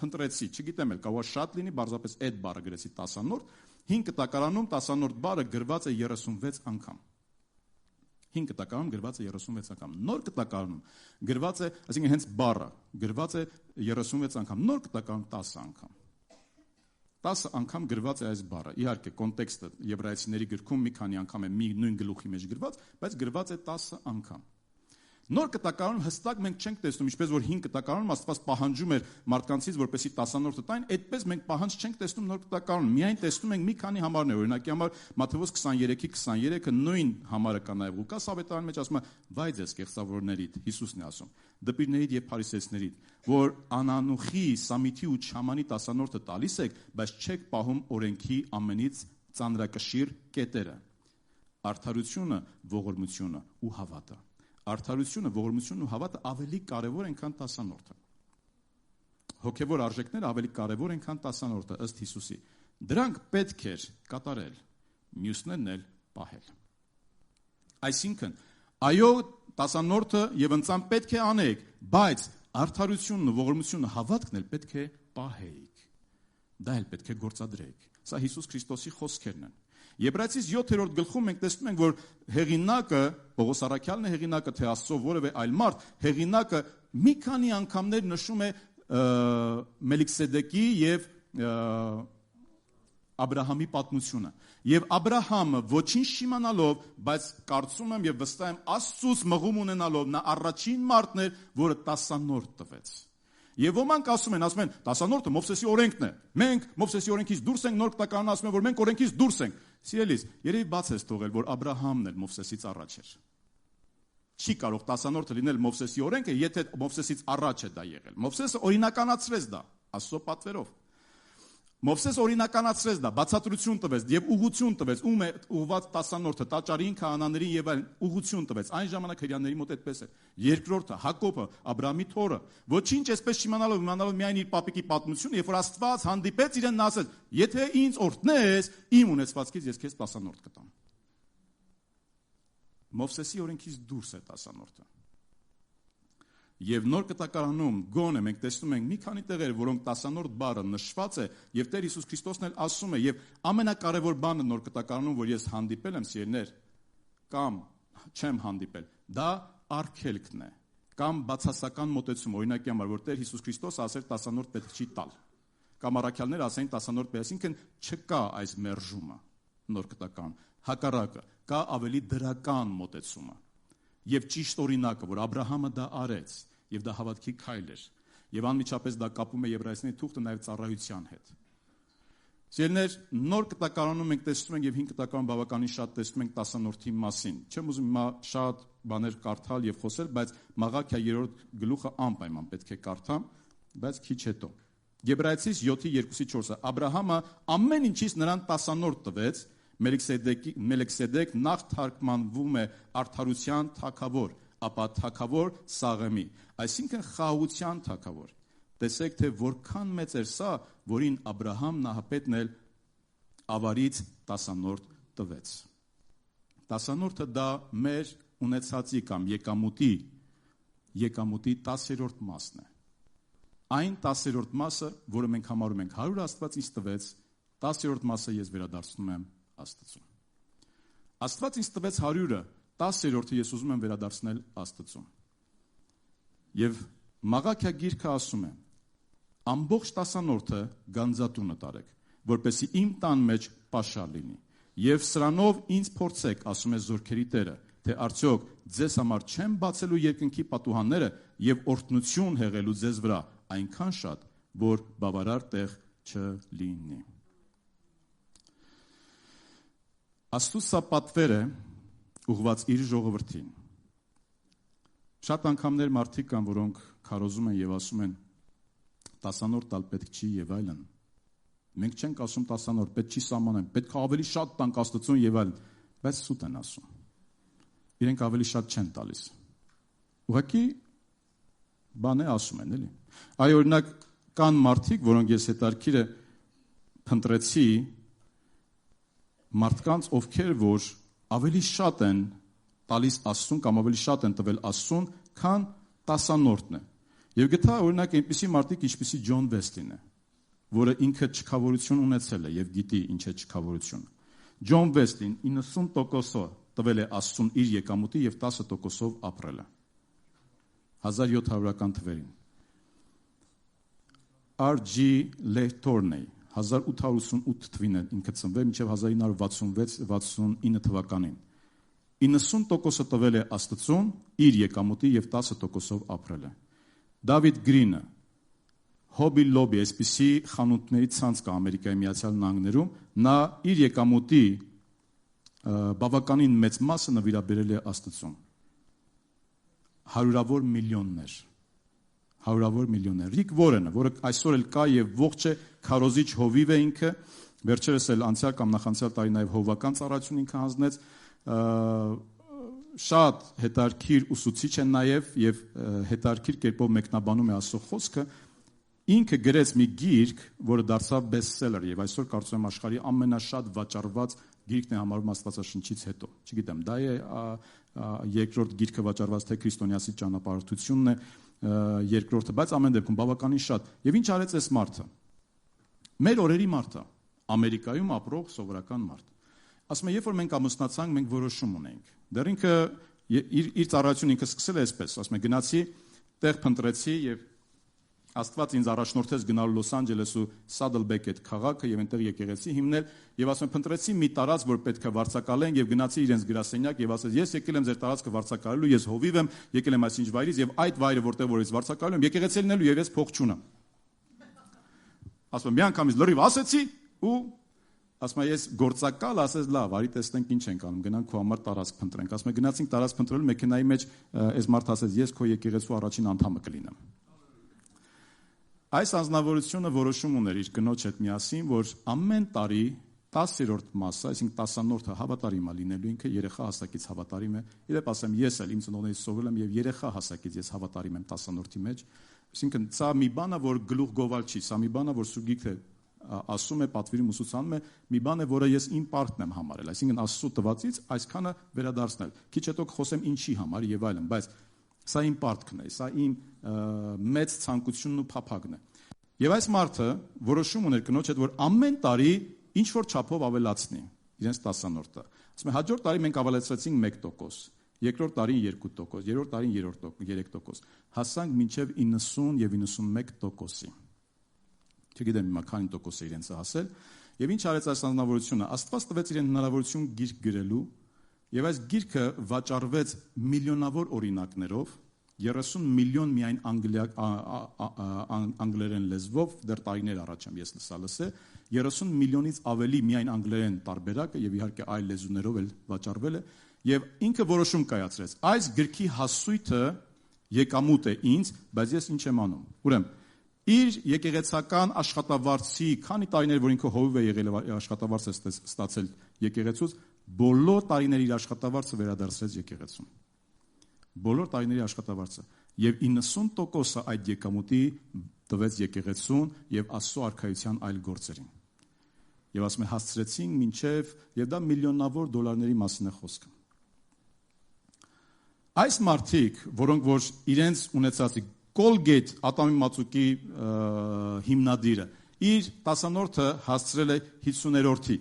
փնտրեցի, չգիտեմ էլ կարող է շատ լինի, բարձրապես այդ բառը գրեցի 10-րդ, 5 կտակարանում 10-րդ բառը գրված է 36 անգամ։ 5 կտակարանում գրված է 36 անգամ։ Նոր կտակարանում գրված է, այսինքն հենց բառը գրված է 36 անգամ, նոր կտակարանում 10 անգամ։ 10 անգամ գրված է այս բառը։ Իհարկե, կոնտեքստը եբրայեցիների գրքում մի քանի անգամ է մի նույն գլուխի մեջ գրված, բայց գրված է 10 անգամ։ Նոր կտակարանում հստակ մենք չենք տեսնում, ինչպես որ 5 կտակարանում Աստված պահանջում էր մարդկանցից, որպեսզի 10-րդը տային, այդպես մենք պահանջ չենք տեսնում նոր կտակարանում։ Միայն տեսնում ենք մի քանի համարներ, օրինակի համար Մատթեոս 23-ի 23-ը նույն համարը կա նաև Ղուկաս ավետարանի մեջ ասում է. «Վայ ձեզ կեղծավորներիդ», Հիսուսն է ասում, «դպիրներիդ եւ փարիսեցիներիդ, որ անանուխի, սամիթի ու չամանի 10-րդը տալիս եք, բայց չեք պահում օրենքի ամենից ծանրակշիռ կետերը՝ արդարությունը, ողորմությունը ու հավատը»։ Արդարությունը, ողորմությունն ու հավատը ավելի կարևոր են, քան 10-րդը։ Հոգևոր արժեքները ավելի կարևոր են, քան 10-րդը, ըստ Հիսուսի։ Դրանք պետք էր կատարել, մյուսներն էլ պահել։ Այսինքն, այո, 10-րդը եւ ընծան պետք է անեք, բայց արդարությունն ու ողորմությունը, հավատքն էլ պետք է պահեիք։ Դա էլ պետք է գործադրեիք։ Սա Հիսուս Քրիստոսի խոսքերն են։ Եբրայեցիս 7-րդ գլխում մենք տեսնում ենք, որ հեղինակը, Պողոս առաքյալն է հեղինակը, թե Աստծո որևէ այլ մարդ, հեղինակը մի քանի անգամներ նշում է Մելքիսեդեկի եւ Աբրահամի պատմությունը։ Եվ Աբրահամը ոչինչ չիմանալով, բայց կարծում եմ եւ վստահ եմ Աստծուց մղում ունենալով, նա առաջին մարդն էր, որը տասանորդ տվեց։ Եվ ոմանք ասում են, տասանորդը Մովսեսի օրենքն է։ Մենք Մովսեսի օրենքից դուրս ենք, Նոր Կտակարանը ասում է, որ մենք օրենքից դուրս ենք։ Սիրելիս, երևի բաց ես թողել, որ Աբրահամն էլ Մովսեսից առաջ էր։ Չի կարող տասանորդը լինել Մովսեսի օրենքը, եթե Մովսեսից առաջ է դա եղել։ Մովսեսը օրինականացրեց դա Աստծո պատվերով։ Մովսես օրինականացրեց դա, բացատրություն տվեց եւ ուղղություն տվեց, ում է ուղված տասանորդը, տաճարին, քահանաներին եւ այլն, ուղղություն տվեց։ Այն ժամանակ հрьяաների մոտ այդպես էր։ Երկրորդը Հակոբը, Աբրահամի թոռը, ոչինչ այսպես չիմանալով միայն իր պապիկի պատմությունը, երբ որ Աստված հանդիպեց իրեն, նա ասեց. «Եթե ինձ օրհնես, իմ ունեցվածքից ես քեզ տասանորդ կտամ»։ Մովսեսի օրենքից դուրս է տասանորդը։ Եվ Նոր Կտակարանում գոնե մենք տեսնում ենք մի քանի տեղեր, որոնք տասանորդ բառը նշված է, եւ Տեր Հիսուս Քրիստոսն էլ ասում է, եւ ամենակարևոր բանը Նոր Կտակարանում, որ ես հանդիպել եմ, սիրելիներ, կամ չեմ հանդիպել, դա արգելքն է, կամ բացասական մոտեցում, օրինակի համար, որ Տեր Հիսուս Քրիստոսը ասեր տասանորդ պետք չի տալ, կամ առաքյալները ասեն տասանորդ պետք, այսինքն չկա այս մերժումը Նոր Կտակարանում, հակառակը, կա ավելի դրական մոտեցումը։ Եվ ճիշտ օրինակը, որ Աբրահամը դա արեց, եւ դա հավատքի քայլ էր, եւ անմիջապես դա կապում է Եբրայեցիների թուղթը նաեւ ծառայության հետ։ Սիրելիներ, Նոր Կտակարանում մենք տեսնում ենք եւ 5 Կտակարանում բավականին շատ տեսնում ենք տասանորդի մասին։ Չեմ ուզում հիմա շատ բաներ կարդալ եւ խոսել, բայց Մաղաքիա 3-րդ գլուխը անպայման պետք է կարդամ, բայց քիչ հետո։ Եբրայեցիս 7:2-4-ը Աբրահամը ամեն ինչից նրան տասանորդ տվեց, Մելքսեդեկ նախ թարգմանվում է արդարության թագավոր, ապա թագավոր Սաղեմի, այսինքն խաղաղության թագավոր։ Տեսեք, թե որքան մեծ էր սա, որին Աբրահամ նահապետն էլ ավարից տասանորդ տվեց։ Տասանորդը դա մեր ունեցածի կամ եկամուտի 10-րդ մասն է։ Այն 10-րդ մասը, որը մենք համարում ենք 100 Աստված ինձ տվեց, 10-րդ մասը ես վերադարձնում եմ Աստծուն։ Աստված ինձ տվեց 100-ը, 10-րդը ես ուզում եմ վերադարձնել Աստծուն։ Եվ Մաղաքիա գիրքը ասում է. ամբողջ տասանորդը գանձատունը տարեք, որպեսզի իմ տան մեջ պաշար լինի։ Եվ սրանով ինձ փորձեք, ասում է Զորքերի Տերը, թե արդյոք ձեզ համար չեմ բացելու երկնքի պատուհանները եւ օրհնություն հեղելու ձեզ վրա այնքան շատ, որ բավարար տեղ չլինի։ Աստծո սա պատվեր է ուղված իր ժողովրդին։ Շատ անգամներ մարդիկ կան, որոնք քարոզում են եւ ասում են տասանորդ տալ պետք չի եւ այլն։ Մենք չենք ասում տասանորդ պետք չի սահմանել, պետք է ավելի շատ տանք Աստծուն եւ այլն, բայց սուտ են ասում։ Իրենք ավելի շատ չեն տալիս։ Ուղղակի բան է ասում են, էլի։ Այ օրինակ կան մարդիկ, որոնք ես հետարքիրը փնտրեցի մարդկանց, ովքեր որ ավելի շատ են տալիս Աստծուն կամ ավելի շատ են տվել Աստծուն, քան տասանորդն է։ Եվ գտա օրինակ այնպիսի մարդիկ, ինչպիսի Ջոն Վեսլին է, որը ինքը չքավորություն ունեցել է եւ գիտի ինչ է չքավորությունը։ Ջոն Վեսլին 90% տվել է Աստծուն իր եկամուտի եւ 10%-ով ապրել է 1700-ական թվերին։ R.G. Lehtorney 1888 թվին է ինքը ծնվել, մինչև 1966-69 թվականին։ 90% տվել է Աստծուն իր եկամուտի եւ 10%-ով ապրել է։ Դավիթ Գրինը Hobby Lobby, այսպիսի խանութների ցանց կա Ամերիկայի Միացյալ Նահանգներում, նա իր եկամուտի բավականին մեծ մասը նվիրաբերել է Աստծուն։ Հարյուրավոր միլիոններ։ Ռիկ Վորենը, որը այսօր էլ կա եւ ողջ է, քարոզիչ հովիվ է ինքը, վերջերս էլ անցյալ կամ նախանցյալ տարի նաեւ հովվական ծառայություն ինքը հանձնեց, շատ հետարքիր ուսուցիչ է նաեւ եւ հետարքիր կերպով մեկնաբանում է Աստծո խոսքը, ինքը գրեց մի գիրք, որը դարձավ բեսթսելեր եւ այսօր կարծում եմ աշխարհի ամենաշատ վաճառված գիրքն է համարվում Աստվածաշնչից հետո։ Չգիտեմ, դա է երկրորդ գիրքը վաճառված թե քրիստոնյասի ճանապարհորդությունն է, երկրորդը, բայց ամեն դեպքում բավականին շատ։ Եվ ինչ արեց այս մարդը։ Մեր օրերի մարդը, Ամերիկայում ապրող սովորական մարդ։ Ասում է, երբ որ մենք ամուսնացանք, մենք որոշում ունենք։ Դեռ ինքը իր ծառայությունը ինքը սկսել է այսպես, ասում է, գնացի, տեղ փնտրեցի եւ Աստված ինձ առաջնորդեց գնալ Լոս Անջելես ու Saddleback այդ քաղաքը եւ այնտեղ եկեղեցի հիմնել եւ ասում փնտրեցի մի տարածք, որ պետք է վարձակալեն եւ գնացի իրենց գրասենյակ եւ ասեց ես եկել եմ ձեր տարածքը վարձակալելու, ես հովիվ եմ, եկել եմ այսինչ վայրից եւ այդ վայրը որտեղ որ ես վարձակալում եմ, եկեղեցի լինելու եւ ես փող չունեմ։ Ասում եմ մի անգամից լրիվ ասեցի ու ասում եմ ես գործակալ, ասես լավ, արի տեսնենք ինչ ենք անում, գնանք քո համար տարածք փնտրենք։ Ասում եմ գնացինք տարածք փնտրելու, մեքենայի մեջ այս մարդը ասեց ես քո եկեղեցու առաջին անդամը կլինեմ։ Այս անձնավորությունը որոշում ուներ իր կնոջ հետ միասին, որ ամեն տարի 10-րդ մասը, այսինքն 10-րդը հավատարիմ է լինելու, ինքը երեխա հասակից հավատարիմ է։ Իրեւ ասեմ, ես էլ իմ ծնողներից սովորել եմ եւ երեխա հասակից ես հավատարիմ եմ 10-րդի մեջ։ Այսինքն սա մի բան է, որ գլուխ գովալ չի, սա մի բան է, որ Սուրգիքը ասում է, պատվիրում ուսուցանում է, մի բան է, որը ես իմ պարտքն եմ համարել, այսինքն Աստծո տվածից այսքանը վերադարձնել։ Քիչ հետո կխոսեմ ինչի համար եւ այլն, բայց սա իմ պարտքն է, սա իմ մեծ ցանկությունն ու փափագն է։ Եվ այս մարդը որոշում ուներ կնոջ հետ, որ ամեն տարի ինչ որ չափով ավելացնի իրենց 10-րդը։ Ասում է հաջորդ տարի մենք ավելացրեցինք 1%, երկրորդ տարին 2%, երրորդ տարին 3%, հասանք մինչև 90 եւ 91%-ի։ Չգիտեմ հիմա քանի տոկոս է իրենցը հասել, եւ ինչ արեց այս անձնավորությունը, Աստված տվեց իրեն հնարավորություն գիրք գրելու, եւ այս գիրքը վաճառվեց միլիոնավոր օրինակներով, 30 միլիոն միայն անգլերեն լեզվով, դեռ տարիներ առաջ եմ ես լսել, 30 միլիոնից ավելի միայն անգլերեն տարբերակը եւ իհարկե այլ լեզուներով էլ վաճառվել է, եւ ինքը որոշում կայացրեց, այս գրքի հասույթը եկամուտ է ինձ, բայց ես ինչ եմ անում։ Ուրեմն իր եկեղեցական աշխատավարձի քանի տարիներ որ ինքը հովիվ է եղել աշխատավարձ է ստացել եկեղեցուց, բոլոր տարիների իր աշխատավարձը վերադարձրեց եկեղեցուն։ Բոլոր տարիների աշխատավարձը եւ 90%-ը այդ եկամուտի տվեց եկեղեցուն եւ Աստծո արքայության այլ գործերին։ Եվ ասում է հասցրեցին մինչեւ եւ դա միլիոնավոր դոլարների մասին է խոսքը։ Այս մարդիկ, որոնք որ իրենց ունեցած Colgate ատամի մածուկի հիմնադիրը իր 10-րդը հասցրել է 50-րդի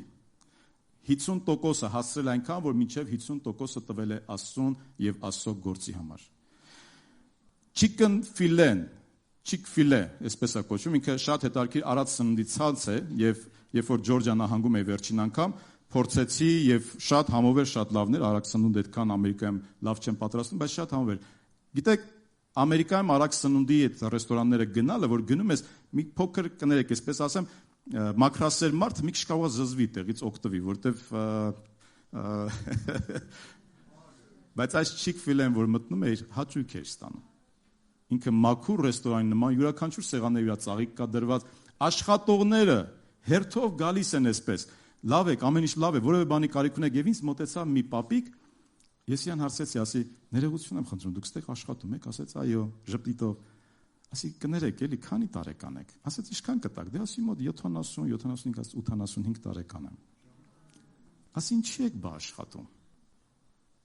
50%-ը հասցրել այնքան, որ մինչև 50%-ը տվել է Աստծուն եւ Աստծո գործի համար։ Chick-fil-A, այսպես է կոչվում, ինքը շատ հետաքրքիր առած սննդի ցանց է եւ երբ որ Ջորջիա նահանգում էի վերջին անգամ, փորձեցի եւ շատ համով էր, շատ լավն էր, արագ սնունդ այդքան Ամերիկայում լավ չեմ պատրաստում, բայց շատ համով էր։ Գիտեք, Ամերիկայում արագ սնունդի այդ ռեստորանները գնալը, որ գնում ես, մի փոքր կներեք, այսպես ասեմ, մաքրասեր մարդը մի քիչ կարող է զզվի տեղից օգտվի, որտեվ բայց այս Chick-fil-A-ն որ մտնում է, հաճույք էր ստանում։ Ինքը մաքուր ռեստորանի նման յուրաքանչյուր սեղանների վրա ծաղիկ կա դրված, աշխատողները հերթով գալիս են այսպես։ Լավ եք, ամեն ինչ լավ է, որևէ բանի կարիք ունեք, եւ ինձ մոտեցավ մի պապիկ, ես իրան հարցրեցի, ասի, ներողություն եմ խնդրում, դուք ստեղ աշխատում եք, ասեց, այո, ժպիտով։ Ասի, կներեք, էլի քանի տարեկան եք։ Ասեց, ինչքան կտակ։ Դե ասի մոտ 70, 75, 85 տարեկան եմ։ Ասի, ինչի եք բա աշխատում։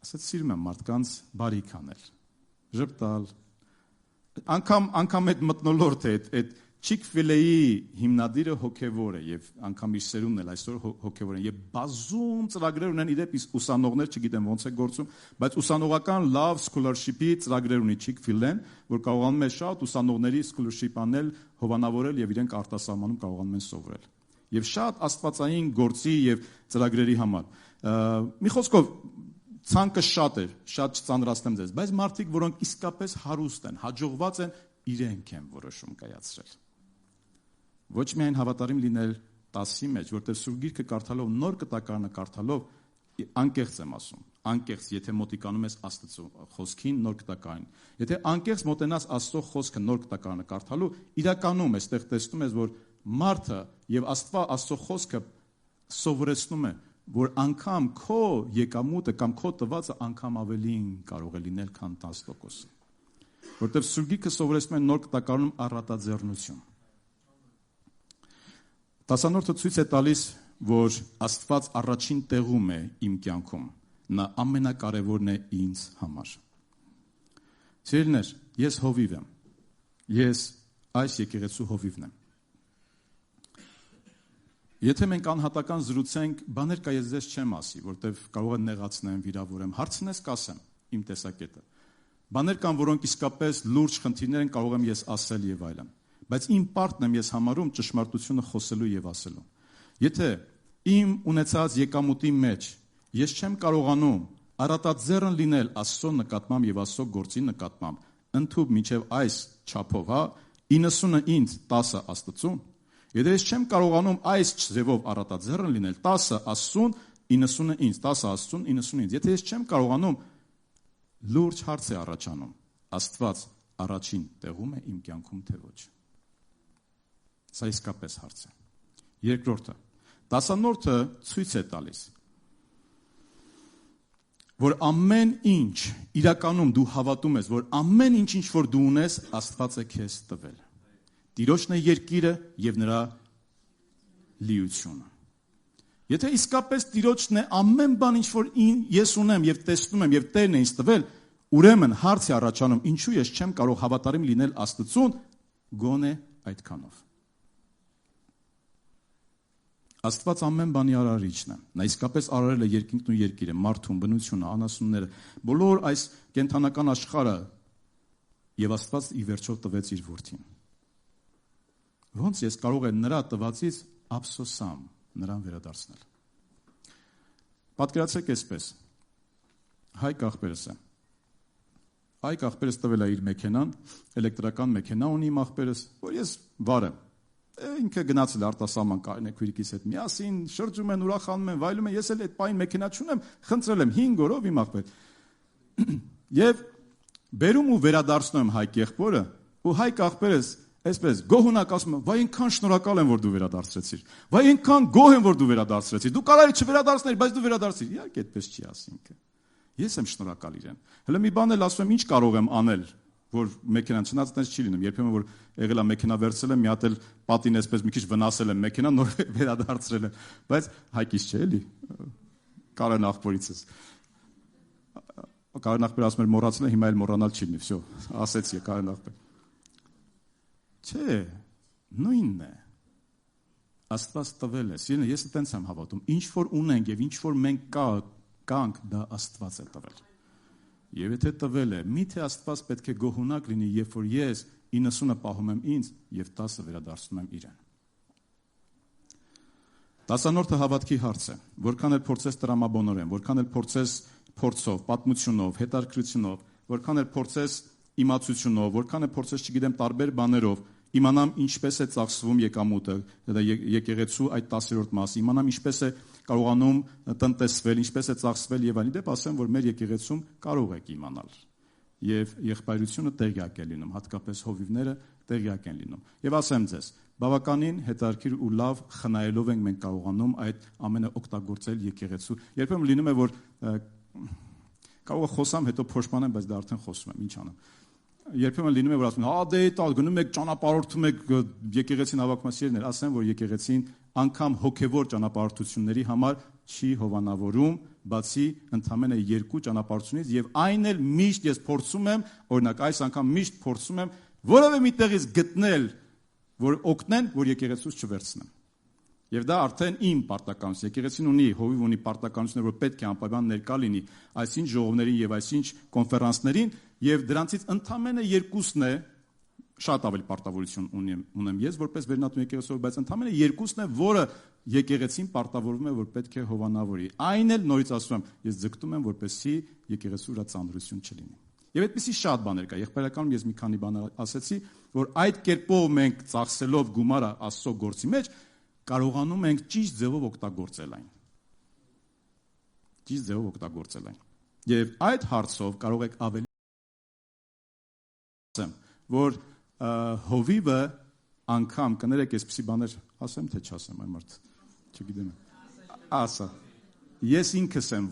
Ասեց, սիրում եմ մարդկանց բարիք անել։ Ժպտալ։ Անգամ այդ մթնոլորտը, այդ Chick-fil-A-ի հիմնադիրը հոգևոր է եւ անգամ իր սերունդն էլ այսօր հոգևոր են եւ բազում ծրագրեր ունեն իրեւ ուսանողներ, չգիտեմ ոնց է գործում, բայց ուսանողական լավ scholarship-ի ծրագրեր ունի Chick-fil-A-ն, որ կարողանում է շատ ուսանողների scholarship անել, հովանավորել եւ իրենք արտասահմանում կարողանում են սովորել։ Եվ շատ աստվածային գործի եւ ծրագրերի համար։ Մի խոսքով ցանկը շատ է, շատ չծանրացնեմ ձեզ, բայց մարդիկ, որոնք իսկապես հարուստ են, հաջողված են, իրենք են որոշում կայացրել։ Ոչ միայն հավատարիմ լինել 10-ի մեջ, որտեղ Սուրբ Գիրքը կարդալով, նոր կտակարանը կարդալով, անկեղծ եմ ասում, անկեղծ, եթե մոտիկանում ես Աստծո խոսքին, նոր կտակարանին։ Եթե անկեղծ մոտենաս Աստծո խոսքը նոր կտակարանը կարդալու, իրականում այստեղ տեսնում ես, որ մարդը եւ Աստծո խոսքը սովորեցնում է, որ անգամ քո եկամուտը կամ քո տվածը անգամ ավելին կարող է լինել, քան 10%-ը։ Որտեղ Սուրբ Գիրքը սովորեցնում է նոր կտակարանում առատաձեռնություն։ 10-րդը ցույց է տալիս, որ Աստված առաջին տեղում է իմ կյանքում։ Նա ամենակարևորն է ինձ համար։ Սիրելիներ, ես հովիվ եմ։ Ես այս եկեղեցու հովիվն եմ։ Եթե մենք անհատական զրուցենք, բաներ կա ես ձեզ չեմ ասի, որտեվ կարող եմ նեղացնեմ, վիրավորեմ, հարցնես կասեմ իմ տեսակետը։ Բաներ կան, որոնք իսկապես լուրջ խնդիրներ են, կարող եմ ես ասել եւ այլն։ Բայց իմ պարտքն եմ ես համարում ճշմարտությունը խոսելու եւ ասելու։ Եթե իմ ունեցած եկամուտի մեջ ես չեմ կարողանում առատաձեռն լինել Աստծո նկատմամբ եւ Աստծո գործի նկատմամբ, ընդհուպ մինչեւ այս չափով, 90-ը ինձ, 10-ը Աստծուն, եթե ես չեմ կարողանում այս ձևով առատաձեռն լինել, 10-ը Աստծուն, 90-ը ինձ, 10-ը Աստծուն, 90-ը ինձ, եթե ես չեմ կարողանում, լուրջ հարց է առաջանում, Աստված առաջին տեղում է իմ կյանքում թե ոչ։ Սա իսկապես հարց է։ Երկրորդը, դասանորդը ցույց է տալիս, որ ամեն ինչ իրականում դու հավատում ես, որ ամեն ինչ որ դու ունես, Աստված է քեզ տվել։ Տիրոջն է երկիրը եւ նրա լիությունը։ Եթե իսկապես Տիրոջն է ամեն բան ինչ որ ես ունեմ եւ տեսնում եմ եւ Տերն է ինձ տվել, ուրեմն հարց է առաջանում, ինչու ես չեմ կարող հավատարիմ լինել Աստծուն գոնե այդքանով։ Աստված ամեն բանի արարիչն է։ Նա իսկապես արարել է երկինքն ու երկիրը, մարդուն, բնությունը, անասունները, բոլոր այս կենդանական աշխարհը, եւ Աստված ի վերջո տվեց իր որդին։ Ոնց ես կարող եմ նրա տվածից ափսոսամ նրան վերադարձնել։ Պատկերացրեք այսպես. Հայկ աղբերս է։ Հայկ աղբերս տվել է իր մեքենան, էլեկտրական մեքենա ունի իմ աղբերս, որ ես վարեմ։ Ինքը գնացել արտասահման Կարինե քույրիկիս հետ միասին շրջում են, ուրախանում են, վայելում են, ես էլ այդ պահին մեքենա չունեմ, խնդրել եմ 5 օրով իմ աղբեր։ Եվ բերում ու վերադարձնում եմ Հայկ եղբորը, ու Հայկ աղբերս այսպես գոհունակ ասում եմ, վայ այնքան շնորհակալ եմ, որ դու վերադարձրեցիր։ Վայ այնքան գոհ եմ, որ դու վերադարձրեցիր։ Դու կարող ես չվերադարձնել, բայց դու վերադարձիր։ Իհարկե այդպես չի ասի ինքը։ Ես եմ շնորհակալ իրեն։ Հələ մի բան էլ ասում եմ, ինչ կարող եմ անել, որ մեքենան չնայած այդպես չի լինում։ Երբեմն որ եղել է մեքենա վերցրել եմ, մի հատ էլ պատին այսպես մի քիչ վնասել եմ մեքենան, նոր վերադարձրել եմ, բայց Հայկից չէ էլի։ Կարեն աղբորիցս։ Կարեն աղբերը ասում էր մոռացել եմ, հիմա էլ մոռանալ չի լինի, վсё, ասեցի Կարեն աղբեր։ Չէ, նույնն է։ Աստված տվել է։ Ես այտենց եմ հավատում։ Ինչ որ ունենք եւ ինչ որ մենք կանք, դա Աստված է տվել։ Եվ եթե տվել է, միթե Աստված պետք է գոհունակ լինի, երբ որ ես 90-ը պահում եմ ինձ եւ 10-ը վերադարձնում եմ իրեն։ Դասանորդը հավատքի հարց է։ Որքան էլ փորձես տրամաբանորեն, որքան էլ փորձես փորձով, պատմությունով, հետաքրքրությունով, որքան էլ փորձես իմացությունով, որքան էլ փորձես, չգիտեմ, տարբեր բաներով, իմանամ ինչպես է ծախսվում եկամուտը, դա եկեղեցու այդ 10-րդ մասը, իմանամ ինչպես է կարողանում տնտեսվել, ինչպես է ծախսվել եւ այլն, դեպ ասեմ, որ մեր եկեղեցում կարող եք իմանալ։ Եվ եղբայրությունը տեղյակ է լինում, հատկապես հովիվները տեղյակ են լինում։ Եվ ասեմ ձեզ, բավականին հետաքրքիր ու լավ խնայելով ենք մենք կարողանում այդ ամենը օգտագործել եկեղեցու։ Երբեմն լինում է, որ կարող է խոսամ, հետո փոշմանեմ, բայց դա արդեն խոսում եմ, ինչ անեմ։ Երբեմն լինում է, որ ասում են, հա դե տալ գնում եք ճանապարհորդում եք եկեղեցին հավաքում սիրներ, ասեմ, որ եկեղեցին անգամ հոգևոր ճանապարհորդությունների համար չի հովանավորում, բացի ընդամենը 2 ճանապարհությունից եւ այն էլ միշտ ես փորձում եմ, օրինակ այս անգամ միշտ փորձում եմ որևէ մի տեղից գտնել, որ օգնեն, որ եկեղեցուց չվերցնեմ։ Եվ դա արդեն իմ պարտականություն, եկեղեցին ունի, հովիվ ունի պարտականություններ, որ պետք է անպայման ներկա լինի այսինչ ժողովներին եւ այսինչ կոնֆերանսներին, եւ դրանցից ընդամենը 2-ն է, շատ ավելի պարտավորություն ունեմ ես որպես վերնատու եկեղեցով, բայց ընդամենը 2-ն է, որը եկեղեցին պարտավորվում է, որ պետք է հովանավորի։ Այն էլ նորից ասում եմ, ես ձգտում եմ, որպեսզի եկեղեցու վրա ծանրություն չլինի։ Եվ այդպեսի շատ բաներ կա։ Եղբայրականում ես մի քանի բան ասեցի, որ այդ կերպով մենք ծախսելով գումարը Աստծո գործի մեջ կարողանում ենք ճիշտ ձևով օգտագործել այն։ Ճիշտ ձևով օգտագործել այն։ Եվ այդ հարցով կարող եք ավելի ասեմ, որ հովիվը անգամ կներեք այսպիսի բաներ ասեմ թե չասեմ, այ մարդ չգիտեմ։ Ասա։ Ես ինքս եմ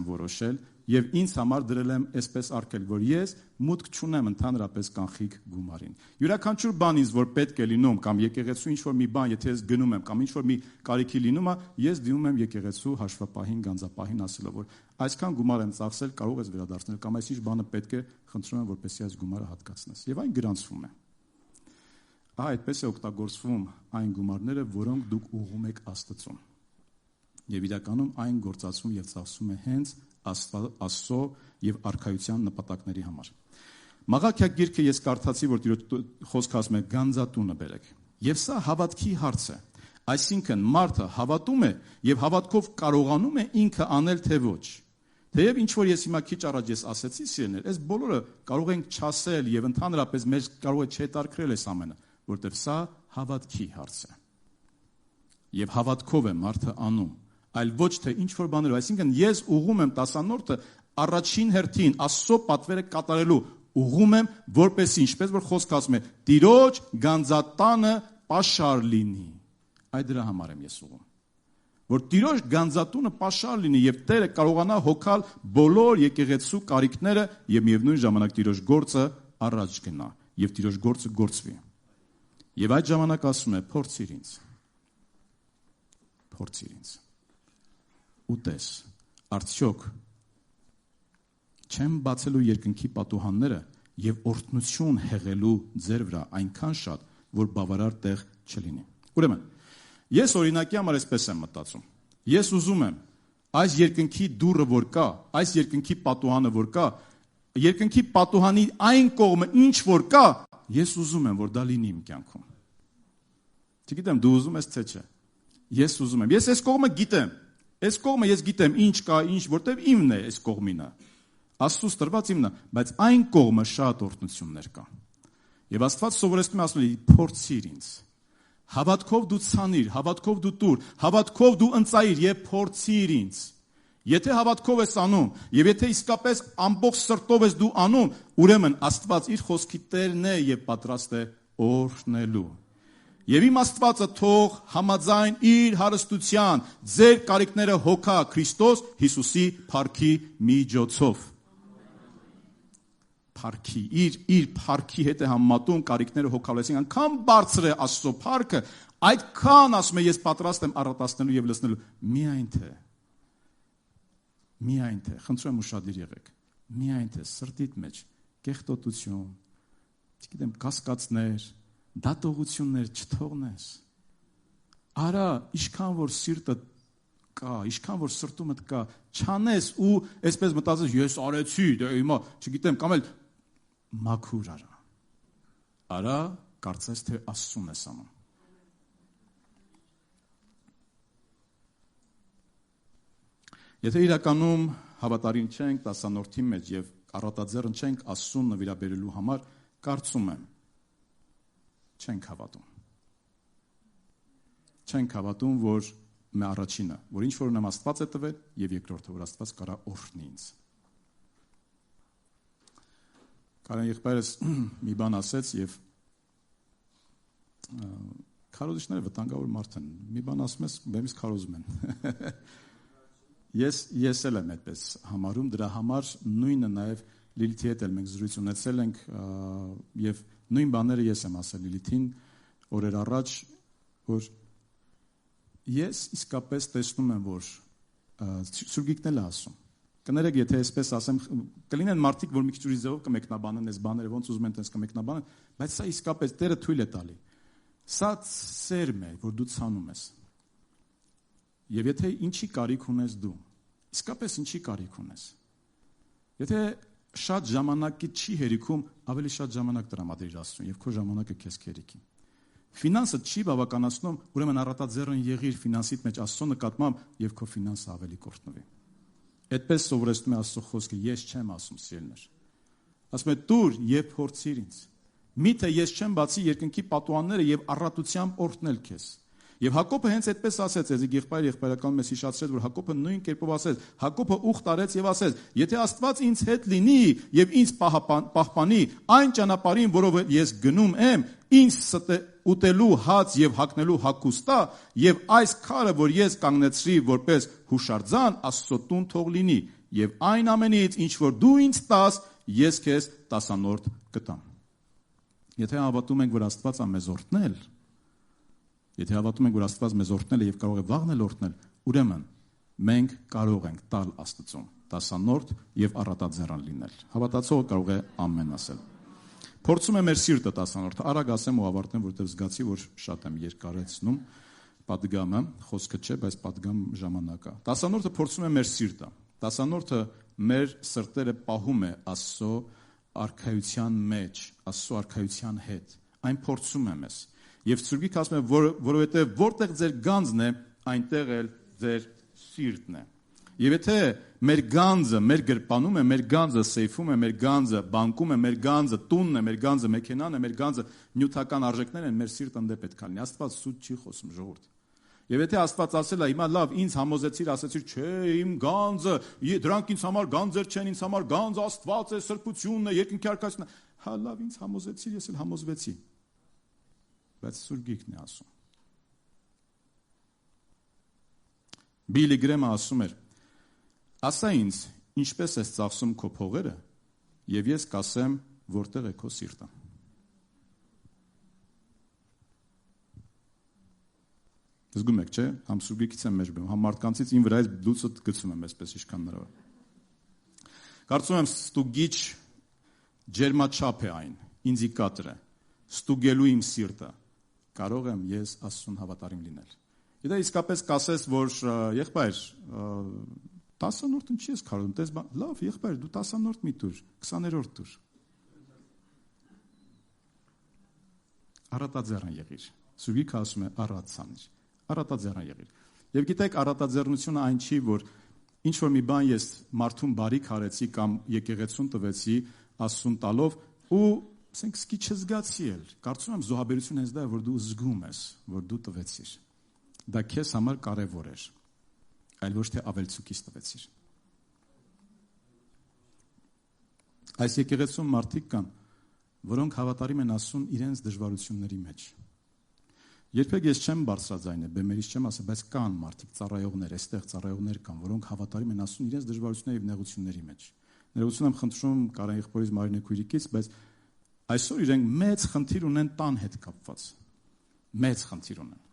որոշել եւ ինձ համար դրել եմ այսպես արկել, որ ես մուտք չունեմ ընդհանրապես կանխիկ գումարին։ Յուրաքանչյուր բան ինձ որ պետք է լինում կամ եկեղեցու ինչ որ մի բան, եթե ես գնում եմ կամ ինչ որ մի կարիքի լինում է, ես դիմում եմ եկեղեցու հաշվապահին, գանձապահին ասելով, որ այսքան գումար եմ ծախսել, կարող ես վերադարձնել կամ այսինչ բանը պետք է, խնդրում եմ, որպեսզի այս գումարը հատկացնես։ Եվ այն գրանցվում է։ Այդպես է օգտագործվում այն գումարները, որոնք դուք ուղղում եք Աստծուն։ Եվ իրականում այն գործածվում եւ ծախսվում է հենց Աստծո եւ արքայության նպատակների համար։ Մաղաքիա գիրքը ես կարդացի, որ Տիրոջ խոսքը ասում է գանձատունը բերեք։ Եվ սա հավատքի հարց է։ Այսինքն մարդը հավատում է եւ հավատքով կարողանում է ինքը անել թե ոչ։ Թեև ինչ որ ես հիմա քիչ առաջ ես ասեցի, սիրելիներ, այս բոլորը կարող ենք չասել եւ ընդհանրապես մեզ կարող է չհետարքրել այս ամենը, որտեվ սա հավատքի հարց է։ Եվ հավատքով է մարդը անում, այլ ոչ թե ինչ որ բաներով։ Այսինքն ես ուղում եմ տասանորդը առաջին հերթին Աստծո պատվերը կատարելու, ուղում եմ որպեսզի ինչպես որ խոսքը ասում է, Տիրոջ գանձատանը պաշար լինի։ Այդ դրա համար եմ ես ուղում։ Որ Տիրոջ գանձատունը պաշար լինի եւ Տերը կարողանա հոգալ բոլոր եկեղեցու կարիքները եւ միևնույն ժամանակ Տիրոջ գործը առաջ գնա եւ Տիրոջ գործը գործվի։ Եվ այդ ժամանակ ասում է փորձիր ինձ։ Փորձիր ինձ։ Ուտես, արդյոք չեմ բացելու երկնքի պատուհանները եւ օրհնություն հեղելու ձեր վրա այնքան շատ, որ բավարար տեղ չլինի։ Ուրեմն, ես օրինակի համար այսպես եմ մտածում։ Ես ուզում եմ այս երկնքի դուռը որ կա, այս երկնքի պատուհանը որ կա, երկնքի պատուհանի այն կողմը ինչ որ կա, ես ուզում եմ որ դա լինի իմ կյանքում։ Չգիտեմ դու ուզում ես թե չէ։ Ես ուզում եմ։ Ես այս կողմը գիտեմ։ Այս կողմը ես գիտեմ ինչ կա, ինչ որտեվ իմն է այս կողմինը։ Աստծուց տրված իմն է, բայց այն կողմը շատ օրհնություններ կա։ Եվ Աստված սովորեցնում է ասում է փորձիր ինձ։ Հավատքով դու ցանիր, հավատքով դու տուր, հավատքով դու ընծայիր եւ փորձիր ինձ։ Եթե հավատքով ես անում, եւ եթե իսկապես ամբողջ սրտով ես դու անում, ուրեմն Աստված իր խոսքի տերն է եւ պատրաստ է օրհնելու։ Եվ իմ Աստվածը թող համաձայն իր հարստության ձեր կարիքները հոգա Քրիստոս Հիսուսի փառքի միջոցով։ Փառքի, իր փառքի հետ է համատում կարիքները հոգալու, այսինքն անգամ բարձր է Աստծո փառքը, այդքան ասում է ես պատրաստ եմ առատացնելու եւ լցնելու, միայն թե, խնդրում եմ ուշադիր եղեք, միայն թե սրտիդ մեջ կեղտոտություն, չգիտեմ, կասկածներ, դատողություններ չթողնես։ Արա, ինչքան որ սիրտը կա, ինչքան որ սրտումդ կա, չանես ու այսպես մտածես ես արեցի, դե հիմա, չգիտեմ, կամ էլ մաքուր արա։ Արա, կարծես թե Աստծուն ես անում։ Եթե իրականում հավատարիմ չենք տասանորդի մեջ եւ առատաձեռն չենք Աստծուն նվիրաբերելու համար, կարծում եմ չենք հավատում։ Չենք հավատում, որ մե առաջինը, որ ինչ որ ունեմ Աստված է տվել եւ երկրորդը, որ Աստված կարա օրհնի ինձ։ Կարան եղբայրս մի բան ասեց եւ քարոզիչները վտանգավոր մարդ են։ Մի բան ասում ես, բեմից քարոզում են։ Ես էլ եմ այդպես համարում, դրա համար նույնը նաեւ Լիլիթի հետ էլ մենք զրույց ունեցել ենք եւ նույն բաները ես եմ ասել Լիլիթին օրեր առաջ, որ ես իսկապես տեսնում եմ, որ Սուրգիկն էլ է ասում։ Կներեք, եթե այսպես ասեմ, կլինեն մարդիկ, որ մի քիչ ուրիշ ձևով կմեկնաբանեն այս բաները, ոնց ուզում են տես կմեկնաբանեն, բայց սա իսկապես Տերը թույլ է տալի։ Սա սերմ է, որ դու ցանում ես։ Եվ եթե ինչի կարիք ունես դու, իսկապես ինչի կարիք ունես։ Եթե շատ ժամանակի չի հերիքում, ավելի շատ ժամանակ տրամադրիր Աստծուն եւ քո ժամանակը քեզ կհերիքի։ Ֆինանսը չի բավականացնում, ուրեմն առատաձեռն եղիր ֆինանսիդ մեջ Աստծո նկատմամբ եւ քո ֆինանսը ավելի կորտնվի։ Այդպես սովորեցնում է Աստծո խոսքը, ես չեմ ասում սիրելիներ։ Ասում է դուր եւ փորձիր ինձ։ Միթե ես չեմ բացի երկնքի պատուհանները եւ առատությամբ օրհնել քեզ։ Եվ Հակոբը հենց այդպես ասեց, ես եղբայրական մեզ հիշացրեց, որ Հակոբը նույն կերպով ասեց, Հակոբը ուխտ արեց եւ ասեց. եթե Աստված ինձ հետ լինի եւ ինձ պահպանի այն ճանապարհին, որով ես գնում եմ, ինձ ուտելու հաց եւ հագնելու հագուստա եւ այս քարը, որ ես կանգնեցրի որպես հուշարձան, Աստծո տուն թող լինի եւ այն ամենից, ինչ որ դու ինձ տաս, ես քեզ տասանորդ կտամ։ Եթե հավատում ենք, որ Աստված է մեզ օրհնել, եթե հավատում ենք, որ Աստված մեզ օրհնել է եւ կարող է վաղն էլ օրհնել, ուրեմն մենք կարող ենք տալ Աստծուն տասանորդ եւ առատաձեռն լինել։ Հավատացողը կարող է ամեն ասել։ Փորձում եմ մեր սիրտը տասանորդը արագ ասեմ ու ավարտեմ, որտեղ զգացի, որ շատ եմ երկարեցնում պատգամը, խոսքը չէ, բայց պատգամ ժամանակա։ Տասանորդը փորձում է մեր սիրտը։ Տասանորդը մեր սրտերը պահում է Աստծո արքայության մեջ, Աստծո արքայության հետ, այն փորձում է մեզ։ Եվ Սուրբ Գիրքը ասում է, որովհետև որտեղ ձեր գանձն է, այնտեղ էլ ձեր սիրտն է։ Եվ եթե մեր գանձը մեր գրպանում է, մեր գանձը սեյֆում է, մեր գանձը բանկում է, մեր գանձը տունն է, մեր գանձը մեքենան է, մեր գանձը նյութական արժեքներ են, մեր սիրտը ընդ է պետք է լինի։ Աստված սուտ չի խոսում, ժողովուրդ։ Եվ եթե Աստված ասել է, հիմա լավ, ինձ համոզեցիր, ասեցիր, չէ, իմ գանձը, դրանք ինձ համար գանձեր չեն, ինձ համար գանձ Աստված է, սրբությունն է, երկնքի արքայությունն է։ Հա, լավ, ինձ համոզեցիր, ես էլ համոզվեցի։ Բայց Սուրբ Գիրքն է ասում։ Բիլի Գրեմը ասում էր. ասա ինձ, ինչպես ես ծախսում քո փողերը, եւ ես կասեմ, որտեղ է քո սիրտը։ Զգում եք, չէ՞, համ Սուրբ Գիրքից եմ մեջ բերում, համ մարդկանցից ին վրայից լույսը գցում եմ, այսպես ինչքան հնարավոր։ Կարծում եմ ստուգիչ ջերմաչափ է այն, ինդիկատոր է, ստուգելու իմ սիրտը, կարող եմ ես Աստծուն հավատարիմ լինել։ Եթե իսկապես կասես, որ եղբայր, 10-րդն չի ես քարոզում, տես բան, լավ, եղբայր, դու 10-րդ մի տուր, 20-րդ տուր։ Առատաձեռն եղիր։ Սուրբ Գիրքը ասում է առատացանիր, առատաձեռն եղիր։ Եվ գիտեք, առատաձեռնությունը այն չի, որ ինչ որ մի բան ես մարդուն բարիք արեցի կամ եկեղեցուն տվեցի Աստծուն տալով ու ասենք սկի չզգացի էլ։ Կարծում եմ զոհաբերությունը հենց դա է, որ դու զգում ես, որ դու տվեցիր։ Դա քեզ համար կարևոր էր, այլ ոչ թե ավելցուկից տվեցիր։ Այս եկեղեցում մարդիկ կան, որոնք հավատարիմ են Աստծուն իրենց դժվարությունների մեջ։ Երբեք ես չեմ բարձրաձայնել, բեմերից չեմ ասել, բայց կան մարդիկ, ծառայողներ, այստեղ ծառայողներ կան, որոնք հավատարիմ են Աստծուն իրենց դժվարությունների եւ նեղությունների մեջ։ Ներողություն եմ խնդրում Կարեն եղբորից Մարինե քույրիկից, բայց այսօր իրենք մեծ խնդիր ունեն տան հետ կապված։ Մեծ խնդիր ունեն։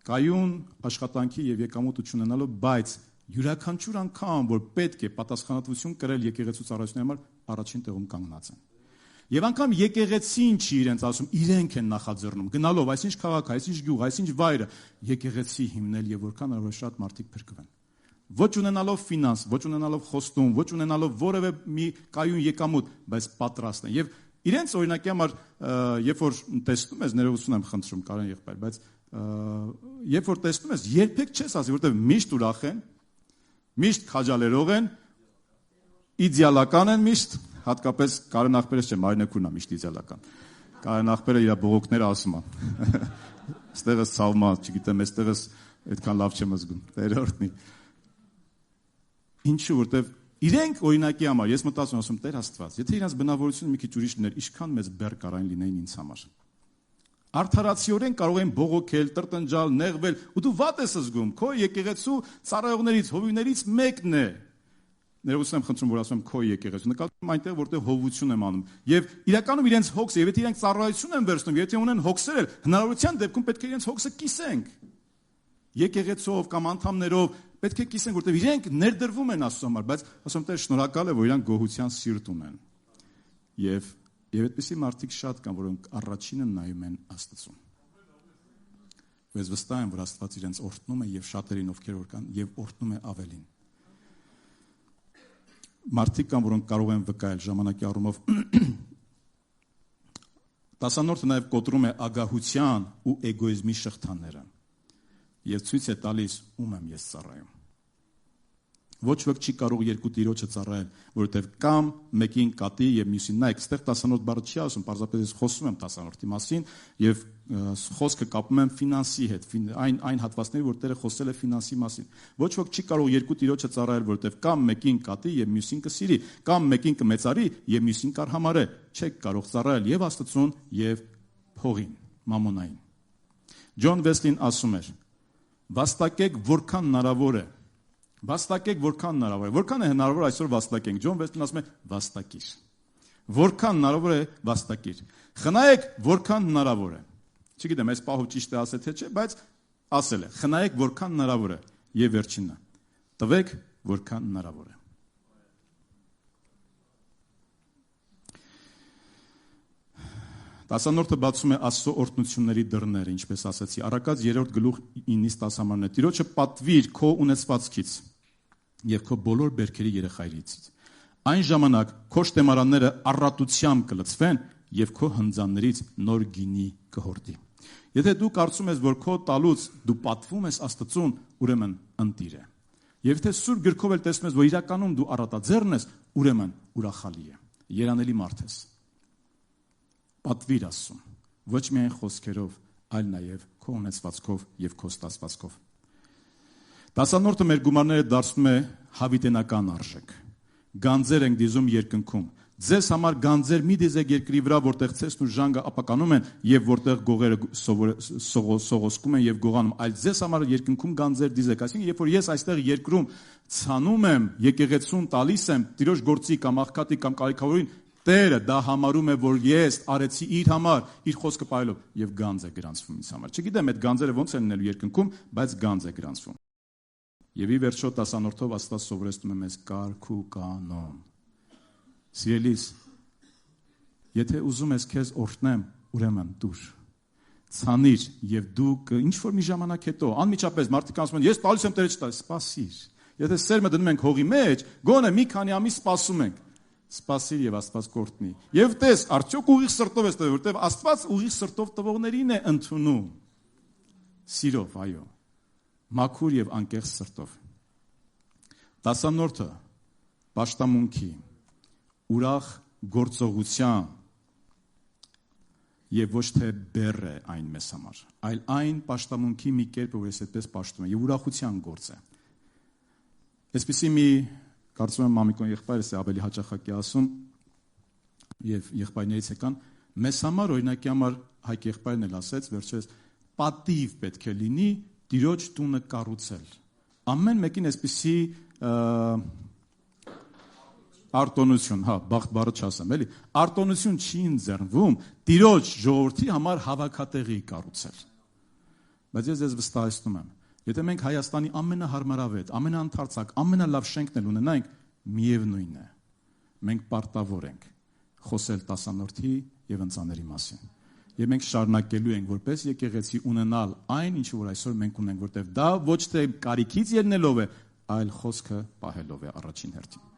Կայուն աշխատանքի եւ եկամուտ ունենալով, բայց յուրաքանչյուր անգամ, որ պետք է պատասխանատվություն կրել եկեղեցու ծառայությունների համար, առաջին տեղում կանգնած են։ Եվ անգամ եկեղեցին չի իրենց ասում, իրենք են նախաձեռնում, գնալով այսինչ քաղաք, այսինչ գյուղ, այսինչ վայրը, եկեղեցի հիմնել եւ որքան հնարավոր շատ մարդիկ փրկվեն։ Ոչ ունենալով ֆինանս, ոչ ունենալով խոստում, ոչ ունենալով որևէ մի կայուն եկամուտ, բայց պատրաստ են։ Եվ իրենց օրինակի համար, երբ որ տեսնում ես, ներողություն եմ խնդրում, Կարեն եղբայր, բայց երբ որ տեսնում ես, երբեք չես ասի, որտեղ միշտ ուրախ են, միշտ քաջալերող են, իդեալական են միշտ, հատկապես Կարեն ախպերս չէ, Մարինե քույրն է միշտ իդեալական։ Կարեն ախպերը իր բողոքները ասում է։ Այստեղս ցավմա, չգիտեմ, այստեղս այդքան լավ չեմ զգում։ Տերորդնի։ Ինչու, որտեվ իրենք օրինակի համար, ես մտածում ասում Տեր Աստված, եթե իրանց բնավորությունը մի քիչ ուրիշ լիներ, ինչքան մեծ բեռ կարային լինեին ինձ համար։ Արդարացիորեն կարող են բողոքել, տրտնջալ, նեղվել, ու դու վատ ես զգում, քո եկեղեցու ծառայողներից, հովիվներից մեկն է։ Ներողություն եմ խնդրում, որ ասում եմ քո եկեղեցու, նկատում այնտեղ, որտեղ հովություն եմ անում։ Եվ իրականում իրենց հոգսը, եւ եթե իրենք ծառայություն են վերցնում, եթե ունեն հոգսեր էլ, հնարավորության դեպքում պետք է իրենց հոգսը կիսենք։ Եկեղեցով կամ անդամներով պետք է կիսենք, որտեղ իրենք ներդրվում են Աստծո համար, բայց ասում Տեր, շնորհակալ եմ, որ իրանք գոհության սիրտ ունեն։ Եվ այդպիսի մարդիկ շատ կան, որոնք առաջինը նայում են Աստծուն։ Ես վստահ եմ, որ Աստված իրենց օրհնում է եւ շատերին ովքեր որ կան եւ օրհնում է ավելին։ Մարդիկ կան, որոնք կարող են վկայել ժամանակի առումով։ Տասանորդը նաև կոտրում է ագահության ու էգոիզմի շղթաները եւ ցույց է տալիս ում եմ ես ծառայում։ Ոչ ոք չի կարող երկու տիրոջը ծառայել, որովհետև կամ մեկին կատի եւ մյուսին նայեք, այստեղ տասանորդ բառը չի ասում, պարզապես ես խոսում եմ տասանորդի մասին եւ խոսքը կապում եմ ֆինանսի հետ, այն հատվածների, որ Տերը խոսել է ֆինանսի մասին։ Ոչ ոք չի կարող երկու տիրոջը ծառայել, որովհետև կամ մեկին կատի եւ մյուսին կսիրի, կամ մեկին կմեծարի եւ մյուսին կարհամարե։ Չեք կարող ծառայել եւ Աստծուն եւ փողին, մամոնային։ Ջոն Վեսլին ասում էր. վաստակեք որքան հնարավոր է։ Վաստակեք որքան հնարավոր է։ Որքան է հնարավոր այսօր վաստակենք։ Ջոն Վեսլին ասում է վաստակիր։ Որքան հնարավոր է վաստակիր։ Խնայեք որքան հնարավոր է։ Չգիտեմ, այս պահով ճիշտ է ասել թե չէ, բայց ասել է։ Խնայեք որքան հնարավոր է եւ վերջինն է։ Տվեք որքան հնարավոր է։ Տասանորդը բացում է Աստծո օրհնությունների դռները, ինչպես ասացի։ Առակաց 3-րդ գլուխ 9-ից 10 համարն է։ Տիրոջը պատվիր քո ունեցվածքից եւ քո բոլոր բերքերի երեխայից։ Այն ժամանակ քո շտեմարանները առատությամբ կլցվեն եւ քո հնձաններից նոր գինի կհորդի։ Եթե դու կարծում ես, որ քո տալուց դու պատվում ես Աստծուն, ուրեմն ընտիր է։ Եվ եթե Սուրբ գրքով էլ տեսնում ես, որ իրականում դու առատաձեռն ես, ուրեմն ուրախալի է։ Երանելի մարդ ես։ Պատվիր Աստծուն, ոչ միայն խոսքերով, այլ նաև քո ունեցվածքով եւ քո ստացվածքով։ Տասանորդը մեր գումարները դարձնում է հավիտենական արժեք։ Գանձեր ենք դիզում երկնքում։ Ձեզ համար գանձեր մի դիզեք երկրի վրա, որտեղ ցեսն ու ժանգը ապականում են եւ որտեղ գողերը սողոսկում են եւ գողանում, այլ ձեզ համար երկնքում գանձեր դիզեք։ Այսինքն, երբ որ ես այստեղ երկրում ցանում եմ, եկեղեցուն տալիս եմ տիրոջ գործի կամ աղքատի կամ կարիքավորին, Տերը դա համարում է, որ ես արեցի իր համար, իր խոսքը պահելով եւ գանձ է գրանցվում ինձ համար։ Չգիտեմ այդ գանձերը ոնց են լինելու երկնքում, բայց գանձ է գրանցվում։ Եվ ի վերջո 10-րդով Աստված սովորեցնում է մեզ կարգ ու կանոն։ Սիրելիս, եթե ուզում ես քեզ օրհնեմ, ուրեմն դուր։ Ցանիր եւ դու ինչ որ մի ժամանակ հետո անմիջապես մարդիկ ասում են, ես տալիս եմ Տերը չտալիս, սպասիր։ Եթե սերմը դնում ենք հողի մեջ, գոնե մի քանի ամիս սպասում ենք։ Սպասիր եւ Աստված կօրհնի։ Եվ տես, արդյոք ուղիղ սրտով ես տվել, որտեվ Աստված ուղիղ սրտով տվողներին է ընդունում։ Սիրով, այո։ Մաքուր եւ անկեղծ սրտով։ 10-րդը պաշտամունքի, ուրախ գործողության եւ ոչ թե բեռ է այն մեզ համար, այլ այն պաշտամունքի մի կերպ, որ ես այդպես պաշտում եմ եւ ուրախության գործ է։ Այսպեսի մի կարծում եմ Մամիկոն եղբայրս է ավելի հաճախակի ասում եւ եղբայրներից եկան մեզ համար օրինակի համար Հայկ եղբայրն էլ ասեց վերջերս պատիվ պետք է լինի Տիրոջ տունը կառուցել։ Ամեն մեկին այսպեսի արտոնություն, բախտ բառը չասեմ, էլի, արտոնություն չի ընձեռնվում Տիրոջ ժողովրդի համար հավաքատեղի կառուցել։ Բայց ես ձեզ վստահեցնում եմ, եթե մենք Հայաստանի ամենահարմարավետ, ամենաընթարցակ, ամենալավ շենքն էլ ունենանք, միևնույն է։ Մենք պարտավոր ենք խոսել 10-րդի եւ ընծաների մասին։ Եվ մենք շարունակելու ենք որպես եկեղեցի ունենալ այն, ինչ որ այսօր մենք ունենք, որտեղ դա ոչ թե կարիքից ելնելով է, այլ խոսքը պահելով է առաջին հերթին։